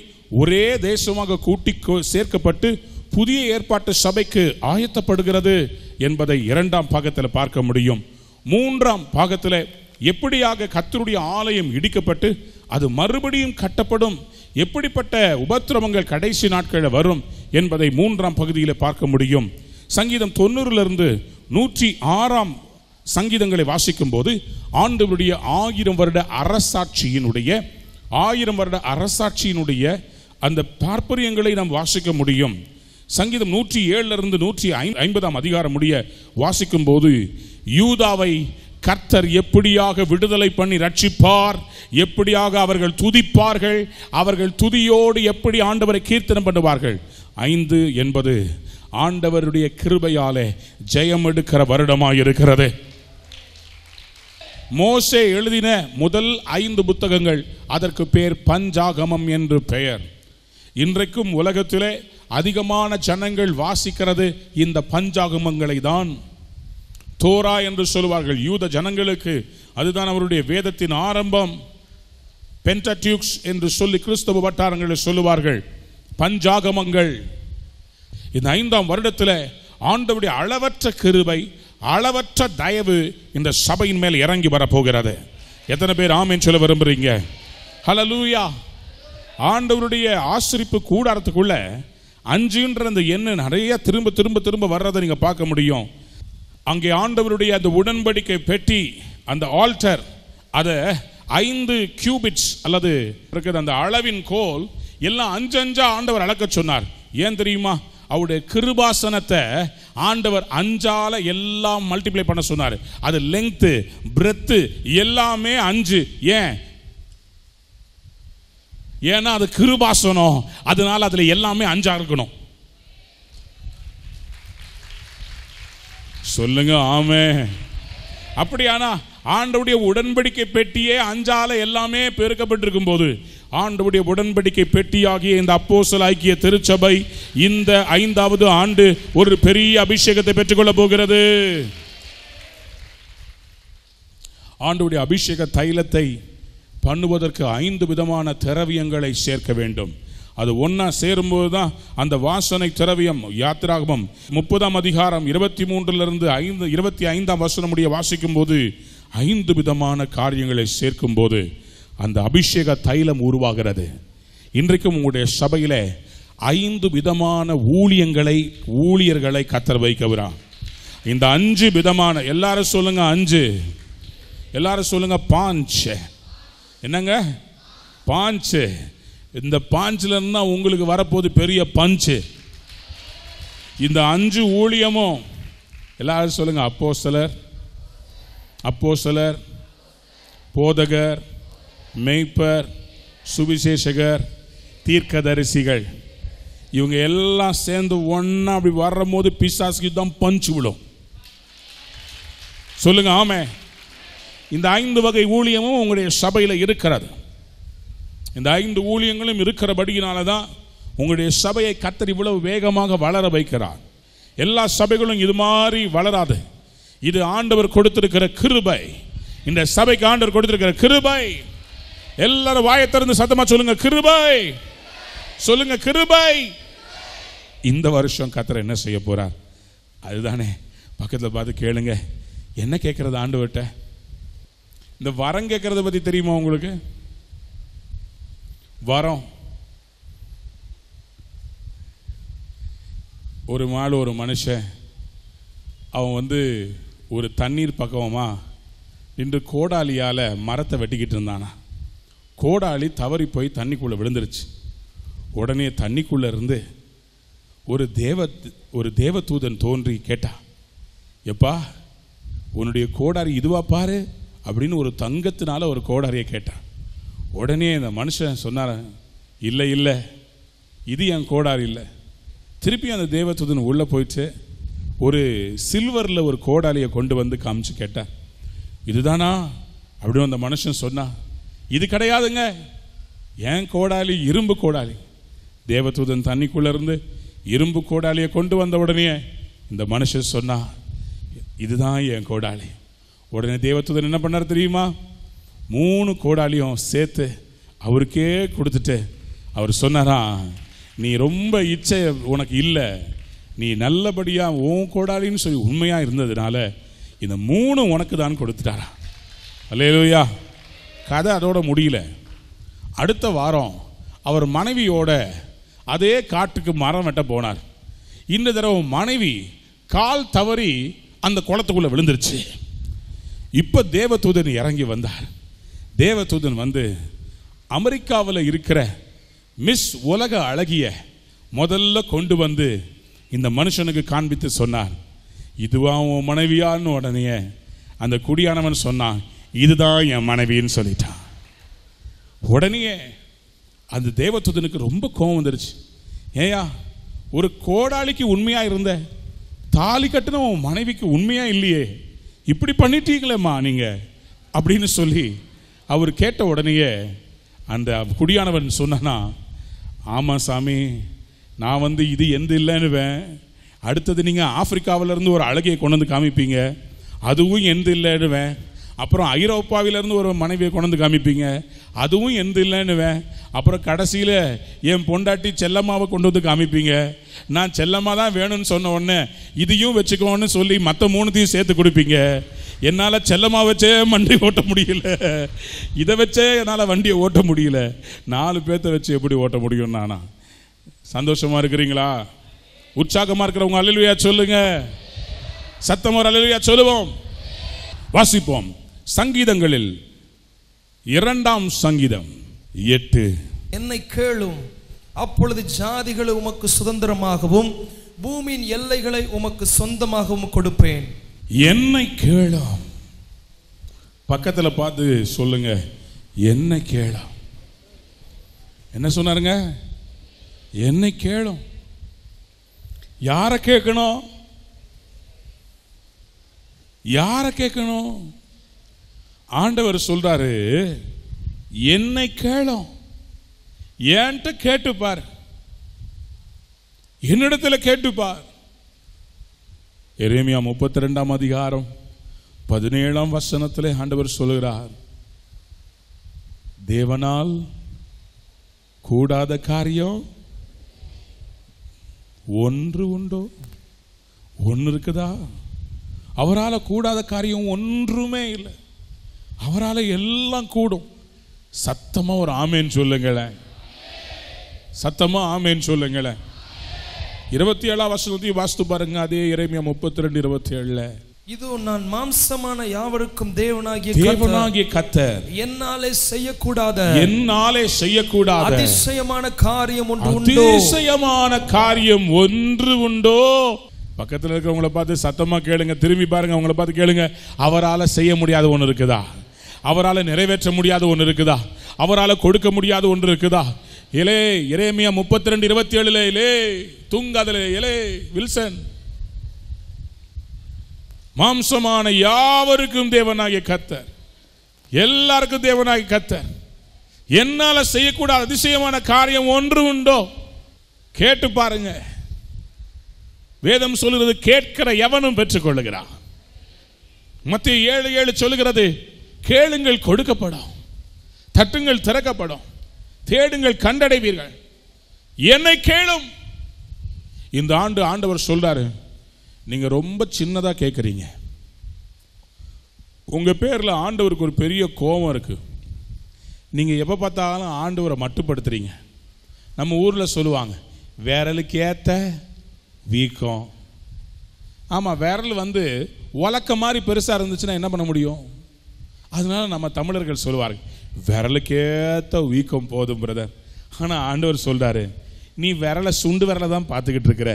ஒரே தேசமாக கூட்டி சேர்க்கப்பட்டு புதிய ஏற்பாட்டு சபைக்கு ஆயத்தப்படுகிறது என்பதை 2ஆம் பாகத்தில் பார்க்க முடியும். 3ஆம் பாகத்தில் எப்படியாக கர்த்தருடைய ஆலயம் இடிக்கப்பட்டு அது மறுபடியும் கட்டப்படும், எப்படிப்பட்ட உபத்திரவங்கள் கடைசி நாட்களில் வரும் என்பதை 3ஆம் பகுதியில் பார்க்க முடியும். சங்கீதம் 90 106 சங்கீதங்களை வாசிக்கும் போது ஆண்டவருடைய 1000 வருட அரசாட்சியினுடைய அந்த பார்ப்பரியங்களை நாம் வாசிக்க முடியும். சங்கீதம் 107 150 அதிகாரம் முடிய வாசிக்கும் போது யூதாவை கர்த்தர் எப்படியாக விடுதலை பண்ணி ரட்சிப்பார், எப்படியாக அவர்கள் துதிப்பார்கள், அவர்கள் துதியோடு எப்படி ஆண்டவரை கீர்த்தனம் பண்ணுவார்கள். 5 என்பது ஆண்டவருடைய கிருபையாலே ஜெயம் எடுக்கிற வருடமாய் இருக்கிறது. மோசே எழுதின முதல் 5 புத்தகங்கள், அதற்கு பேர் பஞ்சாகமம் என்று பெயர். இன்றைக்கும் உலகத்திலே அதிகமான ஜனங்கள் வாசிக்கிறது இந்த பஞ்சாகமங்களை தான். தோரா என்று சொல்லுவார்கள் யூத ஜனங்களுக்கு, அதுதான் அவருடைய வேதத்தின் ஆரம்பம். பென்டடியூக்ஸ் என்று சொல்லி கிறிஸ்தவ வட்டாரங்களில் சொல்லுவார்கள் பஞ்சாகமங்கள். இந்த 5ஆம் வருடத்தில் ஆண்டவருடைய அளவற்ற கிருபை, அளவற்ற தயவு இந்த சபையின் மேல் இறங்கி வரப்போகிறது. எத்தனை பேர் ஆமென் சொல்ல விரும்புறீங்க? ஹல்லேலூயா. ஆண்டவருடைய ஆசரிப்பு கூடாரத்துக்குள்ள 5ன்ற அந்த எண்ணெய் நிறைய திரும்ப திரும்ப திரும்ப வர்றதை நீங்க பார்க்க முடியும். அங்கே ஆண்டவருடைய அந்த உடன்படிக்கை பெட்டி, அந்த ஆல்டர், அதை 5 கியூபிட்ஸ் அல்லது அந்த அளவின் கோல் எல்லாம் 5 ஆண்டவர் அளக்க சொன்னார். ஏன் தெரியுமா? அவருடைய கிருபாசனத்தை ஆண்டவர் 5 எல்லாம் மல்டிப்ளை பண்ண சொன்னார். அது லெங்த், பிரெத் எல்லாமே 5. ஏன்னா அது கிருபாசனம், அதனால அதுல எல்லாமே 5 இருக்கணும். சொல்லுங்க ஆமென். அப்படியானா ஆண்டவருடைய உடன்படிக்கை பெட்டியே 5 எல்லாமே பெருக்கப்பட்டிருக்கும் போது ஆண்டவருடைய உடன்படிக்கை பெட்டியாகிய இந்த அப்போஸ்தலர் திருச்சபை இந்த 5வது ஆண்டு ஒரு பெரிய அபிஷேகத்தை பெற்றுக்கொள்ள போகிறது. ஆண்டவருடைய அபிஷேக தைலத்தை பண்ணுவதற்கு 5 விதமான திரவியங்களை சேர்க்க வேண்டும். அது ஒன்னா சேரும்போது தான் அந்த வாசனை திரவியம். யாத்திராகமம் 30ஆம் அதிகாரம் 23 25ஆம் வசனம் முடிய வாசிக்கும் போது 5 விதமான காரியங்களை சேர்க்கும் போது அந்த அபிஷேக தைலம் உருவாகிறது. இன்றைக்கும் உங்களுடைய சபையில 5 விதமான ஊழியர்களை கர்த்தர் வைக்கிறார். இந்த 5 விதமான, எல்லாரும் சொல்லுங்க 5, எல்லாரும் சொல்லுங்க பாஞ்சு. என்னங்க பாஞ்சு? இந்த பாஞ்சில இருந்தா உங்களுக்கு வரப்போது பெரிய பஞ்சு. இந்த 5 ஊழியமும் எல்லாரும் சொல்லுங்க அப்போஸ்தலர், போதகர், மேய்ப்பர், சுவிசேஷகர், தீர்க்கதரிசிகள். இவங்க எல்லாம் சேர்ந்து ஒன்னா அப்படி வரும்போது பிசாசுக்கு தான் பஞ்சு விடும். சொல்லுங்க ஆமே. இந்த 5 வகை ஊழியமும் உங்களுடைய சபையில் இருக்கிறது. இந்த 5 ஊழியங்களும் இருக்கிறபடியினால தான் உங்களுடைய சபையை கர்த்தர் இவ்வளவு வேகமாக வளர வைக்கிறார். எல்லா சபைகளும் இது மாதிரி வளராது. இது ஆண்டவர் கொடுத்திருக்கிற கிருபை. இந்த சபைக்கு ஆண்டவர் கொடுத்திருக்கிற கிருபை. எல்லாரும் வாயை திறந்து சத்தமா சொல்லுங்க கிருபை. சொல்லுங்க கிருபை. இந்த வருஷம் கர்த்தர் என்ன செய்ய போறார்? அதுதானே பக்கத்தில் பார்த்து கேளுங்க. என்ன கேட்கறது ஆண்டவர்கிட்ட? இந்த வரம் கேட்கறத பத்தி தெரியுமா உங்களுக்கு? வரம், ஒரு நாள் ஒரு மனுஷன் அவன் ஒரு தண்ணீர் பக்கமா நின்று கோடாலியால மரத்தை வெட்டிக்கிட்டு இருந்தானா. கோடாலி தவறி போய் தண்ணிக்குள்ள விழுந்துருச்சு. உடனே தண்ணிக்குள்ள இருந்து ஒரு தேவதூதன் தோன்றி கேட்டா, எப்பா உன்னுடைய கோடாரி இதுவா பாரு அப்படின்னு ஒரு தங்கத்தினால ஒரு கோடாரியை கேட்டான். உடனே அந்த மனுஷன் சொன்னார், இல்லை இல்லை, இது என் கோடாரி இல்லை. திருப்பி அந்த தேவதூதன் உள்ளே போயிட்டு ஒரு சில்வரில் ஒரு கோடாலியை கொண்டு வந்து காமிச்சு கேட்டார், இதுதானா அப்படின்னு அந்த மனுஷன் சொன்னா, இது கிடையாதுங்க, என் கோடாலி இரும்பு கோடாலி. தேவதூதன் தண்ணிக்குள்ளே இருந்து இரும்பு கோடாலியை கொண்டு வந்த உடனே இந்த மனுஷன் சொன்னா, இதுதான் என் கோடாலி. உடனே தேவதூதன் என்ன பண்ணார் தெரியுமா? 3 கோடாலியும் சேர்த்து அவருக்கே கொடுத்துட்டு அவர் சொன்னாரா, நீ ரொம்ப இச்சை உனக்கு இல்லை, நீ நல்லபடியாக உன் கோடாலின்னு சொல்லி உண்மையாக இருந்ததுனால இந்த 3 உனக்கு தான் கொடுத்துட்டாரா. அல்லேலூயா. கதை அதோட முடியல. அடுத்த வாரம் அவர் மனைவியோட அதே காட்டுக்கு மரம் வெட்ட போனார். இந்த தடவை மனைவி கால் தவறி அந்த குளத்துக்குள்ள விழுந்துருச்சு. இப்போ தேவதூதன் இறங்கி வந்தார். தேவதூதன் வந்து அமெரிக்காவில் இருக்கிற மிஸ் உலக அழகிய முதல்ல கொண்டு வந்து இந்த மனுஷனுக்கு காண்பித்து சொன்னார், இதுவா உன் மனைவியான்னு. உடனே அந்த குடியானவன் சொன்னான், இதுதான் என் மனைவின்னு சொல்லிட்டான். உடனே அந்த தேவதூதனுக்கு ரொம்ப கோபம் வந்துருச்சு. ஏயா, ஒரு கோடாளிக்கு உண்மையா இருந்த, தாலி கட்டின உன் மனைவிக்கு உண்மையா இல்லையே, இப்படி பண்ணிட்டீங்களேம்மா நீங்க அப்படின்னு சொல்லி அவர் கேட்ட உடனேயே அந்த குடியானவன் சொன்னானா, ஆமாம் சாமி, நான் வந்து இது எந்த இல்லைன்னுவேன். அடுத்தது நீங்கள் ஆப்பிரிக்காவிலேருந்து ஒரு அழகையை கொண்டு வந்து காமிப்பீங்க, அதுவும் எந்த இல்லைன்னுவேன். அப்புறம் ஐரோப்பாவிலேருந்து ஒரு மனைவியை கொண்டு வந்து காமிப்பீங்க, அதுவும் எந்த இல்லைன்னுவேன். அப்புறம் கடைசியில் என் பொண்டாட்டி செல்லம்மாவை கொண்டு வந்து காமிப்பீங்க. நான் செல்லம்மா தான் வேணும்னு சொன்ன உடனே இதையும் வச்சுக்கோன்னு சொல்லி மற்ற 3த்தையும் சேர்த்து கொடுப்பீங்க. என்னால் செல்லம்மா வச்சே வண்டி ஓட்ட முடியல, இதை வச்சே என்னால் வண்டியை ஓட்ட முடியல, 4 பேர்த்த வச்சு எப்படி ஓட்ட முடியும்? நானா? சந்தோஷமா இருக்கிறீங்களா? உற்சாகமா இருக்கிறவங்க அல்லேலூயா சொல்லுங்க. சத்தமா அல்லேலூயா சொல்லுவோம். வாசிப்போம். சங்கீதங்களில் 2ஆம் சங்கீதம் 8. என்னை கேளும், அப்பொழுது ஜாதிகளை உமக்கு சுதந்திரமாகவும் பூமியின் எல்லைகளை உமக்கு சொந்தமாகவும் கொடுப்பேன். என்னை கேளும். பக்கத்துல பார்த்து சொல்லுங்க, என்னை கேளும். என்ன சொன்னாருங்க? என்னை கேளும். யாரை கேட்கணும்? யாரை கேட்கணும்? ஆண்டவர் சொல்றாரு, என்னை கேளும். என்கிட்ட கேட்டுப்பார், என்னிடத்துல கேட்டுப்பார். எரேமியா 32ஆம் அதிகாரம் 17ஆம் வசனத்திலே ஆண்டவர் சொல்கிறார், தேவனால் கூடாத காரியம் ஒன்று உண்டோ? ஒன்று இருக்குதா? அவரால் கூடாத காரியம் ஒன்றுமே இல்லை. அவரால் எல்லாம் கூடும். சத்தமா ஒரு ஆமேன் சொல்லுங்களேன். சத்தமா ஆமேன் சொல்லுங்களேன். 27ஆம் வசனத்தையும் வாசித்து பாருங்க. அதே எரேமியா 32:27. இதோ நான் மாம்சமான யாவருக்கும் தேவனாகிய கர்த்தர், என்னாலே செய்யக்கூடாத அதிசயமான காரியம் ஒன்று உண்டோ? அதிசயமான காரியம் ஒன்று உண்டோ? பக்கத்தில் இருக்கிறவங்கள பார்த்து சத்தமா கேளுங்க. திரும்பி பாருங்க, அவங்கள பார்த்து கேளுங்க, அவரால் செய்ய முடியாத ஒன்று இருக்குதா? அவரால் நிறைவேற்ற முடியாத ஒன்று இருக்குதா? அவரால் கொடுக்க முடியாத ஒன்று இருக்குதா? இலே எரேமியா 32:27 இலே தூங்காதலே இலே வில்சன், மாம்சமான யாவருக்கும் தேவனாகிய கர்த்தர், எல்லாருக்கும் தேவனாகிய கர்த்தர், என்னால செய்யக்கூடாத அதிசயமான காரியம் ஒன்று உண்டோ? கேட்டு பாருங்க. வேதம் சொல்லுகிறது, கேட்கிற எவனும் பெற்றுக் கொள்ளுகிறான். மத்தேயு 7:7 சொல்லுகிறது, கேளுங்கள் கொடுக்கப்படும், தட்டுங்கள் திறக்கப்படும், தேடுங்கள் கண்டடைவீர்கள், என்னை கேளும். இந்த ஆண்டு ஆண்டவர் சொல்றாரு, நீங்க ரொம்ப சின்னதா கேட்கறீங்க. உங்க பேர்ல ஆண்டவருக்கு ஒரு பெரிய கோபம் இருக்கு. நீங்க எப்ப பார்த்தாலும் ஆண்டவரை மட்டுப்படுத்துறீங்க. நம்ம ஊர்ல சொல்லுவாங்க, விரலுக்கு ஏத்த வீக்கம். ஆமா, விரல் வந்து உலக்க மாதிரி பெருசா இருந்துச்சுன்னா என்ன பண்ண முடியும்? அதனால நம்ம தமிழர்கள் சொல்லுவார்கள், விரலுக்கேத்த வீக்கம் போதும் பிரதர். ஆனா ஆண்டவர் சொல்றாரு, நீ விரலை சுண்டு விரலை தான் பார்த்துக்கிட்டு இருக்கிற,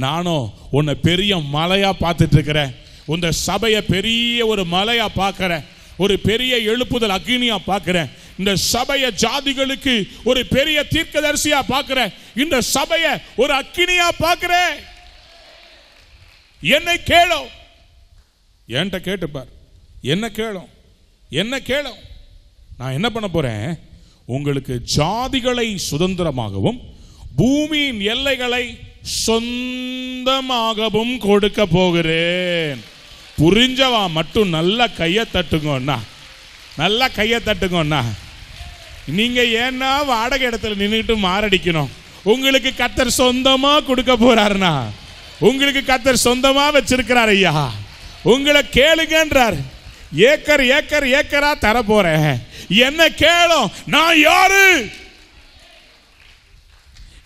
நானும் உன்னை பெரிய மலையா பார்த்துட்டு இருக்கிறேன். உந்த சபையை பெரிய ஒரு மலையா பார்க்கிறேன், ஒரு பெரிய எழுப்புதல் அக்னியா பார்க்கிறேன். இந்த சபையை ஜாதிகளுக்கு ஒரு பெரிய தீர்க்கதரிசியா பார்க்கிறேன். இந்த சபையை ஒரு அக்னியா பார்க்கிறேன். என்னை கேளும், என்கிட்ட கேட்டுப்பார், என்ன கேளும், என்ன கேளும். நான் என்ன பண்ண போறேன், உங்களுக்கு ஜாதிகளை சுதந்திரமாகவும் பூமியின் எல்லைகளை சொந்தமாகவும் கொடுக்க போகிறேன். புரிஞ்சவா மட்டும் நல்ல கையை தட்டுங்கண்ணா, நல்ல கையை தட்டுங்கண்ணா. நீங்க ஏன்னா வாடகை இடத்துல நின்றுட்டு மாரடிக்கணும்? உங்களுக்கு கர்த்தர் சொந்தமா கொடுக்க போறாருனா, உங்களுக்கு கர்த்தர் சொந்தமா வச்சிருக்கிறார் ஐயா. உங்களை கேளுங்கன்றார். ஏக்கர் ஏக்கர் ஏக்கரா தர போறேன், என்ன கேளும். நான் யாரு?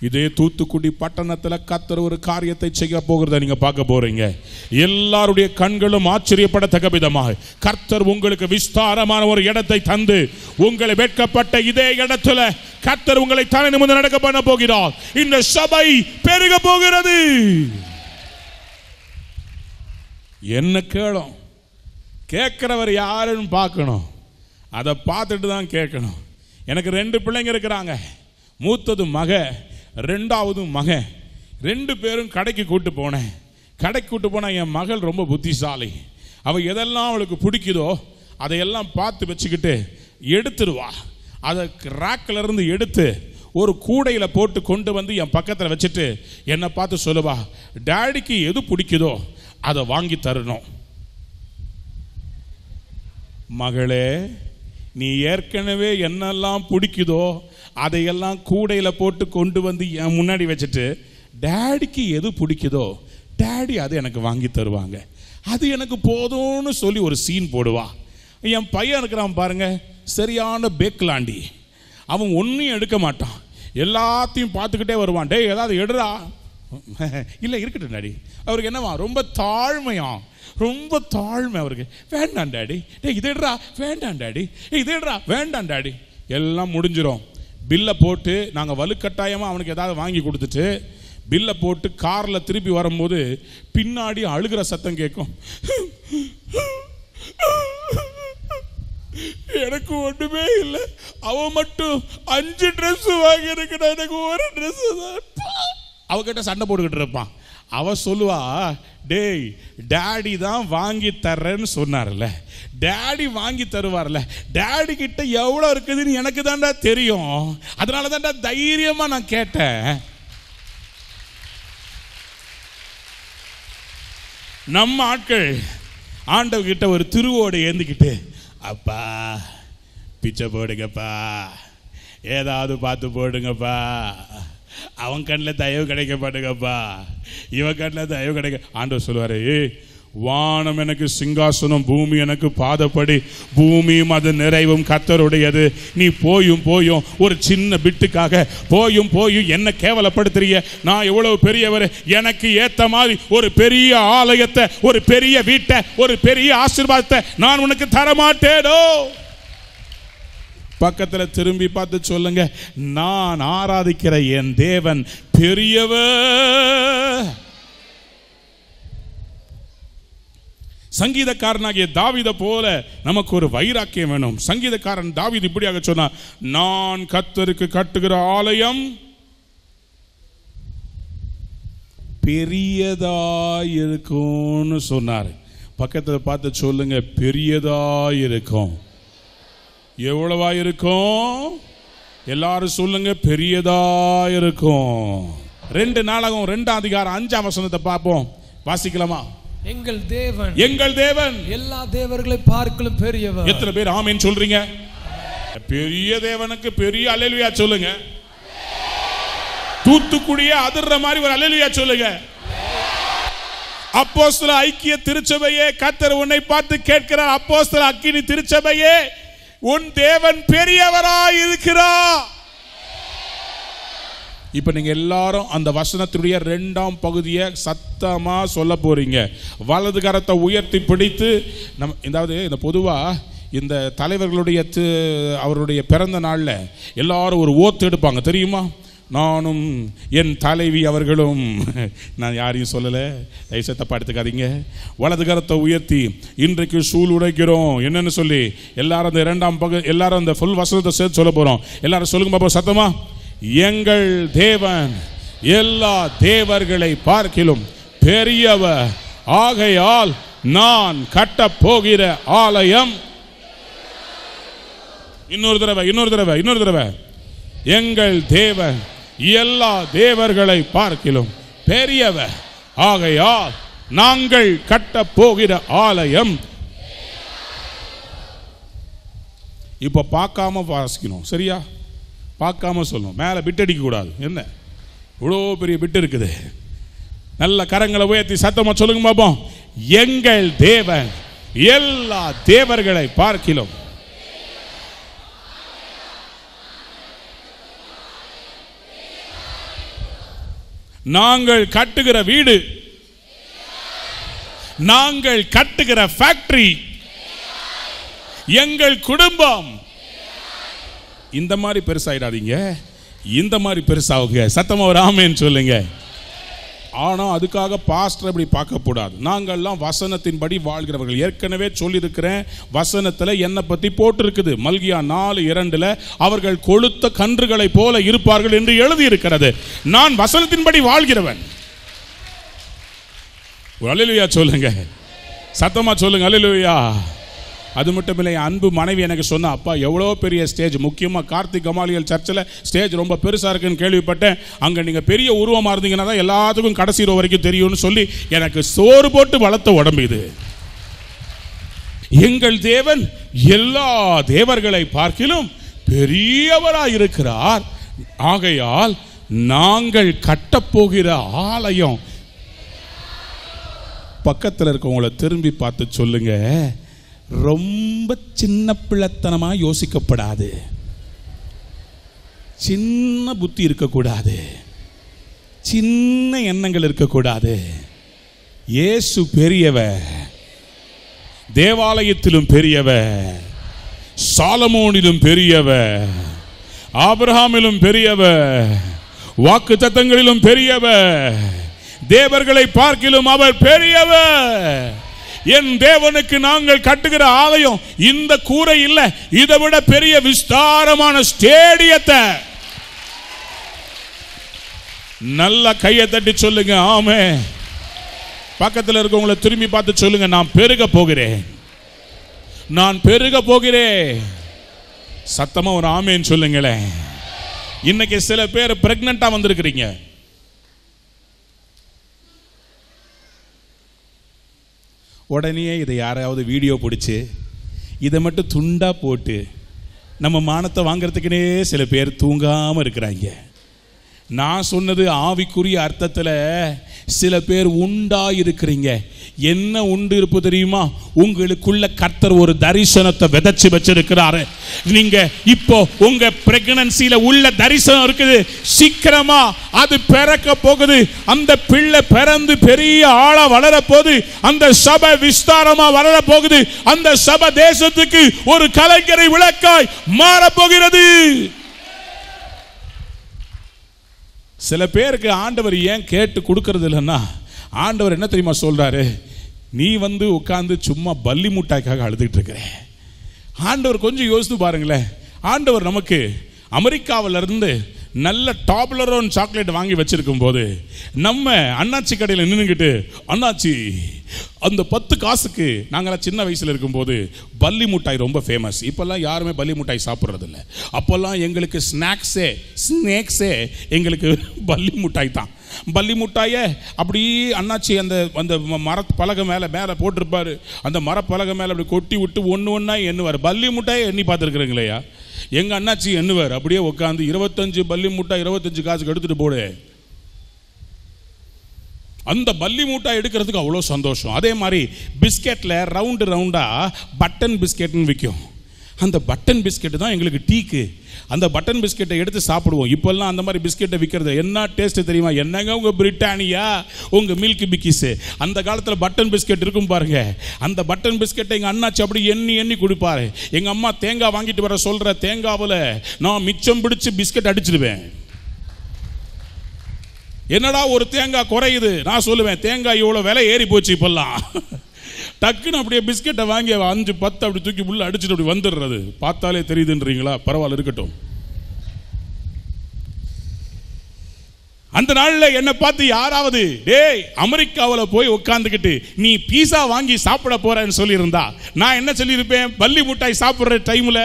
இதே தூத்துக்குடி பட்டணத்தில் கர்த்தர் ஒரு காரியத்தை செய்ய போகிறத நீங்க பார்க்க போறீங்க. எல்லாருடைய கண்களும் ஆச்சரியப்படத்தக்க விதமாக கர்த்தர் உங்களுக்கு விஸ்தாரமான ஒரு இடத்தை தந்து, உங்களை வெட்கப்பட்ட இதே இடத்துல கர்த்தர் உங்களை தலை நிமிர்ந்து நடக்க பண்ண போகிறார். இந்த சபை பெருக போகிறது. என்ன கேளும். கேட்கிறவர் யாருன்னு பார்க்கணும், அதை பார்த்துட்டு தான் கேட்கணும். எனக்கு 2 பிள்ளைங்க இருக்கிறாங்க. மூத்தது மக, 2வது மகன். 2 பேரும் கடைக்கு கூட்டு போனேன். கடைக்கு கூட்டு போனால் என் மகள் ரொம்ப புத்திசாலி. அவள் எதெல்லாம் அவளுக்கு பிடிக்குதோ அதையெல்லாம் பார்த்து வச்சுக்கிட்டு எடுத்துருவா. அதை ராக்கில் இருந்து எடுத்து ஒரு கூடையில் போட்டு கொண்டு வந்து என் பக்கத்தில் வச்சுட்டு என்னை பார்த்து சொல்லுவா, டாடிக்கு எது பிடிக்குதோ அதை வாங்கி தரணும். மகளே, நீ ஏற்கனவே என்னெல்லாம் பிடிக்குதோ அதையெல்லாம் கூடையில் போட்டு கொண்டு வந்து என் முன்னாடி வச்சுட்டு, டேடிக்கு எது பிடிக்குதோ டேடி அது எனக்கு வாங்கி தருவாங்க, அது எனக்கு போதும்னு சொல்லி ஒரு சீன் போடுவா. என் பையன் இருக்கிறான் பாருங்க, சரியான பேக்கலாண்டி. அவன் ஒன்றையும் எடுக்க மாட்டான், எல்லாத்தையும் பார்த்துக்கிட்டே வருவான். டே ஏதாவது எடுறா. இல்லை இருக்கட்டும் டாடி. அவருக்கு என்னவா, ரொம்ப தாழ்மையா, ரொம்ப தாழ்மை அவருக்கு. வேண்டாம் டாடி. டே இதேடுறா. வேண்டாம் டாடி. இதேடுறா. வேண்டாம் டாடி. எல்லாம் முடிஞ்சிடும். பில்லை போட்டு நாங்கள் வலுக்கட்டாயமாக அவனுக்கு ஏதாவது வாங்கி கொடுத்துட்டு பில்லை போட்டு காரில் திருப்பி வரும்போது பின்னாடி அழுகிற சத்தம் கேட்கும். எனக்கு ஒன்றுமே இல்லை, அவன் மட்டும் 5 ட்ரெஸ் வாங்கி இருக்கிறான், எனக்கு ஒரு ட்ரெஸ் தான். அவகிட்ட சண்டை போட்டுக்கிட்டு இருப்பான். அவ சொல்லுவா, டேய் டாடி தான் வாங்கி தர்றேன்னு சொன்னார்ல, டாடி வாங்கி தருவார்ல, டாடி கிட்ட எவ்வளோ இருக்குதுன்னு எனக்கு தான்டா தெரியும், அதனால தான்டா தைரியமா நான் கேட்டேன். நம்ம ஆட்கள் ஆண்டவர்கிட்ட ஒரு திருவோடு ஏந்திக்கிட்டு, அப்பா பிச்சை போடுங்கப்பா, ஏதாவது பார்த்து போடுங்கப்பா, அவன் கண்ணில் தயவு கிடைக்க மாட்டேங்கப்பா, இவன் கண்ணில் தயவு கிடைக்க. ஆண்டவர் சொல்லுவாரு, வானம் எனக்கு சிங்காசனம், பூமி எனக்கு பாதப்படி, பூமியும் அது நிறைவும் கர்த்தருடையது. நீ போயும் ஒரு சின்ன பிட்டுக்காக போயும் என்ன கேவலப்படுத்துறிய? நான் எவ்வளவு பெரியவர், எனக்கு ஏத்த மாதிரி ஒரு பெரிய ஆலயத்தை, ஒரு பெரிய வீட்டை, ஒரு பெரிய ஆசீர்வாதத்தை நான் உனக்கு தரமாட்டேனோ. பக்கத்தில் திரும்பி பார்த்து சொல்லுங்க, நான் ஆராதிக்கிற என் தேவன் பெரியவர். சங்கீதக்காரனாகிய தாவீதை போல நமக்கு ஒரு வைராக்கியம் வேணும். சங்கீதக்காரன் தாவீது இப்படியாக சொன்னார், நான் கர்த்தருக்கு கட்டுகிற ஆலயம் பெரியதாயிருக்கும்னு சொன்னார். பக்கத்தில் பார்த்து சொல்லுங்க, பெரியதாயிருக்கும். எவ்வளவா இருக்கும்? எல்லாரும் சொல்லுங்க, பெரியதாயிருக்கும். 2 நாளாகும் 2ஆம் அதிகாரம் 5ஆம் வசனத்தை பார்ப்போம். வாசிக்கலாமா? எங்கள் தேவன், எங்கள் தேவன் எல்லா தேவர்களை பார்க்கலும் பெரியவர். எத்தனை பேர் ஆமென் சொல்றீங்க? பெரிய தேவனுக்கு பெரிய அல்லேலூயா சொல்லுங்க. தூத்துக்குடியே அதிர்ற மாதிரி ஒரு அல்லேலூயா சொல்லுங்க. அப்போஸ்தல ஐக்கிய திருச்சபையே, கர்த்தர் உன்னை பார்த்து கேட்கிறார். அப்போஸ்தல அக்கினி திருச்சபையே, உன் தேவன் பெரியவராய் இருக்கிறார். இப்ப நீங்க எல்லாரும் அந்த வசனத்துடைய 2ஆம் பகுதியை சத்தமா சொல்ல போறீங்க. வலது கரத்தை உயர்த்தி பிடித்து இந்த பொதுவா இந்த தலைவர்களுடைய அவருடைய பிறந்த நாள்ல எல்லாரும் ஒரு ஓத்து எடுப்பாங்க தெரியுமா? நானும் என் தலைவி அவர்களும், நான் யாரையும் சொல்லலை, தயவுசெய்து தப்பா எடுத்துக்காதீங்க, வலது கரத்தை உயர்த்தி இன்றைக்கு சூழ் உடைக்கிறோம் என்னன்னு சொல்லி எல்லாரும் அந்த இரண்டாம் எல்லாரும் அந்த ஃபுல் வசனத்தை சேர்த்து சொல்ல போறோம். எல்லாரும் சொல்லுங்க பாப்போம் சத்தமா. எங்கள் தேவன் எல்லா தேவர்களை பார்க்கிலும் பெரியவர், ஆகையால் நான் கட்ட போகிற ஆலயம். இன்னொரு தடவை எங்கள் தேவன் எல்லா தேவர்களை பார்க்கிலும் பெரியவர், ஆகையால் நாங்கள் கட்ட போகிற ஆலயம். இப்ப பார்க்காம வாசிக்கணும், சரியா? பார்க்காம சொல்லணும், மேல பிட் அடிக்க கூடாது. என்ன இவ்வளோ பெரிய பிட் இருக்குது? நல்ல கரங்களை உயர்த்தி சத்தமா சொல்லுங்க பாப்போம். எங்கள் தேவன் எல்லா தேவர்களை பார்க்கிலும். நாங்கள் கட்டுகிற வீடு, நாங்கள் கட்டுகிற ஃபேக்டரி, எங்கள் குடும்பம் இந்த மாதிரி பெருசாயிடாதீங்க, இந்த மாதிரி பெருசாகுங்க. சத்தமா ஒரு ஆமென் சொல்லுங்க. ஆனால் அதுக்காக பாஸ்டர் இப்படி பார்க்கக்கூடாது. நாங்கள்லாம் வசனத்தின்படி வாழ்கிறவர்கள். ஏற்கனவே சொல்லியிருக்கிறேன், வசனத்தில் என்னை பற்றி போட்டிருக்குது. மல்கியா 4:2 அவர்கள் கொழுத்த கன்றுகளை போல இருப்பார்கள் என்று எழுதியிருக்கிறது. நான் வசனத்தின்படி வாழ்கிறவன். அல்லேலூயா சொல்லுங்க, சத்தமா சொல்லுங்க அல்லேலூயா. அது மட்டும் இல்லை, அன்பு மனைவி எனக்கு சொன்ன, அப்பா எவ்வளோ பெரிய ஸ்டேஜ், முக்கியமாக கார்த்திக் கமாலியல் சர்ச்சில் ஸ்டேஜ் ரொம்ப பெருசாக இருக்குன்னு கேள்விப்பட்டேன். அங்கே நீங்கள் பெரிய உருவமாக இருந்தீங்கன்னா தான் எல்லாத்துக்கும் கடைசி வரைக்கும் தெரியும்னு சொல்லி எனக்கு சோறு போட்டு வளர்த்த உடம்பு இது. எங்கள் தேவன் எல்லா தேவர்களை பார்க்கிலும் பெரியவராய் இருக்கிறார், ஆகையால் நாங்கள் கட்டப்போகிற ஆலயம். பக்கத்தில் இருக்கவங்களை திரும்பி பார்த்து சொல்லுங்க, ரொம்ப சின்ன பிள்ளைத்தனமா யோசிக்கப்படாது, சின்ன புத்தி இருக்கக்கூடாது, சின்ன எண்ணங்கள் இருக்கக்கூடாது. இயேசு பெரியவர், தேவாலயத்திலும் பெரியவர், சாலமோனிலும் பெரியவர், ஆபிரகாமிலும் பெரியவர், வாக்குத்தத்தங்களிலும் பெரியவர், தேவர்களை பார்க்கிலும் அவர் பெரியவர். என் தேவனுக்கு நாங்கள் கட்டுகிற ஆலயம் இந்த கூரை இல்ல, இதை விட பெரிய விஸ்தாரமான ஸ்டேடியத்தை. நல்ல கையை தட்டி சொல்லுங்க ஆமென். பக்கத்தில் இருக்கவங்களை திரும்பி பார்த்து சொல்லுங்க, நான் பெருக போகிறேன், நான் பெருக போகிறேன். சத்தமா ஒரு ஆமென் சொல்லுங்களேன். இன்னைக்கு சில பேர் பிரெக்னண்டா வந்திருக்கிறீங்க. உடனே இதை யாராவது வீடியோ பிடிச்சி இதை மட்டும் துண்டா போட்டு நம்ம மானத்தை வாங்கிறதுக்குனே சில பேர் தூங்காமல் இருக்கிறாங்க. நான் சொன்னது ஆவிக்குரிய அர்த்தத்தில் சில பேர் உண்டா இருக்கிறீங்க. என்ன உண்டு இருப்பு தெரியுமா? உங்களுக்குள்ள கர்த்தர் ஒரு தரிசனத்தை விதைச்சு வச்சிருக்கிறாரு. நீங்க இப்போ உங்க பிரெக்னன்சில உள்ள தரிசனம் இருக்குது, சீக்கிரமா அது பிறக்க போகுது. அந்த பிள்ளை பிறந்து பெரிய ஆளா வளர போகுது. அந்த சபை விஸ்தாரமா வளர போகுது. அந்த சபை தேசத்துக்கு ஒரு கலைஞரை விளக்காய் மாற போகிறது. சில பேருக்கு ஆண்டவர் ஏன் கேட்டு கொடுக்கறது இல்லைன்னா, ஆண்டவர் என்ன தெரியுமா சொல்றாரு? நீ உட்கார்ந்து சும்மா பல்லி முட்டாய்க்காக அழுதுகிட்டு இருக்கிற. ஆண்டவர் கொஞ்சம் யோசித்து பாருங்களேன். ஆண்டவர் நமக்கு அமெரிக்காவில இருந்து நல்ல டாப்லரோன் சாக்லேட் வாங்கி வச்சிருக்கும் போது நம்ம அண்ணாச்சி கடையில் நின்றுக்கிட்டு, அண்ணாச்சி அந்த 10 காசுக்கு, நாங்களாம் சின்ன வயசுல இருக்கும்போது பல்லி முட்டாய் ரொம்ப ஃபேமஸ். இப்போல்லாம் யாருமே பல்லி முட்டாய் சாப்பிட்றது இல்லை. அப்போல்லாம் எங்களுக்கு ஸ்நாக்ஸே எங்களுக்கு பல்லி முட்டாய் தான். பல்லி முட்டாயை அப்படி அண்ணாச்சி அந்த அந்த மரப்பலகை மேலே போட்டிருப்பாரு. அந்த மரப்பலகை மேலே அப்படி கொட்டி விட்டு ஒன்று ஒன்றா எண்ணுவார். பல்லி முட்டாயை எண்ணி பார்த்துருக்குறீங்களேயா? எங்கள் அண்ணாச்சி எண்ணுவார். அப்படியே உட்காந்து 25 பல்லி முட்டாய் 25 காசுக்கு எடுத்துகிட்டு போடு. அந்த பல்லி மூட்டாய் எடுக்கிறதுக்கு அவ்வளோ சந்தோஷம். அதே மாதிரி பிஸ்கெட்டில் ரவுண்டாக பட்டன் பிஸ்கெட்னு விற்கும். அந்த பட்டன் பிஸ்கெட்டு தான் எங்களுக்கு டீக்கு. அந்த பட்டன் பிஸ்கெட்டை எடுத்து சாப்பிடுவோம். இப்போல்லாம் அந்த மாதிரி பிஸ்கெட்டை விற்கிறது என்ன டேஸ்ட்டு தெரியுமா? என்னங்க உங்கள் பிரிட்டானியா, உங்கள் மில்க் பிக்கிஸு. அந்த காலத்தில் பட்டன் பிஸ்கெட் இருக்கும் பாருங்க. அந்த பட்டன் பிஸ்கெட்டை எங்கள் அண்ணாச்சி அப்படி எண்ணி கொடுப்பாரு. எங்கள் அம்மா தேங்காய் வாங்கிட்டு வர சொல்கிற தேங்காவில் நான் மிச்சம் பிடிச்சி பிஸ்கெட் அடிச்சிடுவேன். என்னடா ஒரு தேங்காய் குறையுது, நான் சொல்லுவேன் தேங்காய் இவ்வளோ விலை ஏறி போச்சு இப்பெல்லாம். டக்குன்னு அப்படியே பிஸ்கெட்டை வாங்கி 5-10 அப்படி தூக்கி உள்ள அடிச்சுட்டு அப்படி வந்துடுறது. பார்த்தாலே தெரியுதுன்றீங்களா? பரவாயில்ல, இருக்கட்டும். அந்த நாளில் என்னை பார்த்து யாராவது டேய் அமெரிக்காவில் போய் உட்காந்துக்கிட்டு நீ பீஸா வாங்கி சாப்பிட போறேன்னு சொல்லியிருந்தா நான் என்ன சொல்லியிருப்பேன்? பல்லி முட்டாய் சாப்பிட்ற டைமில்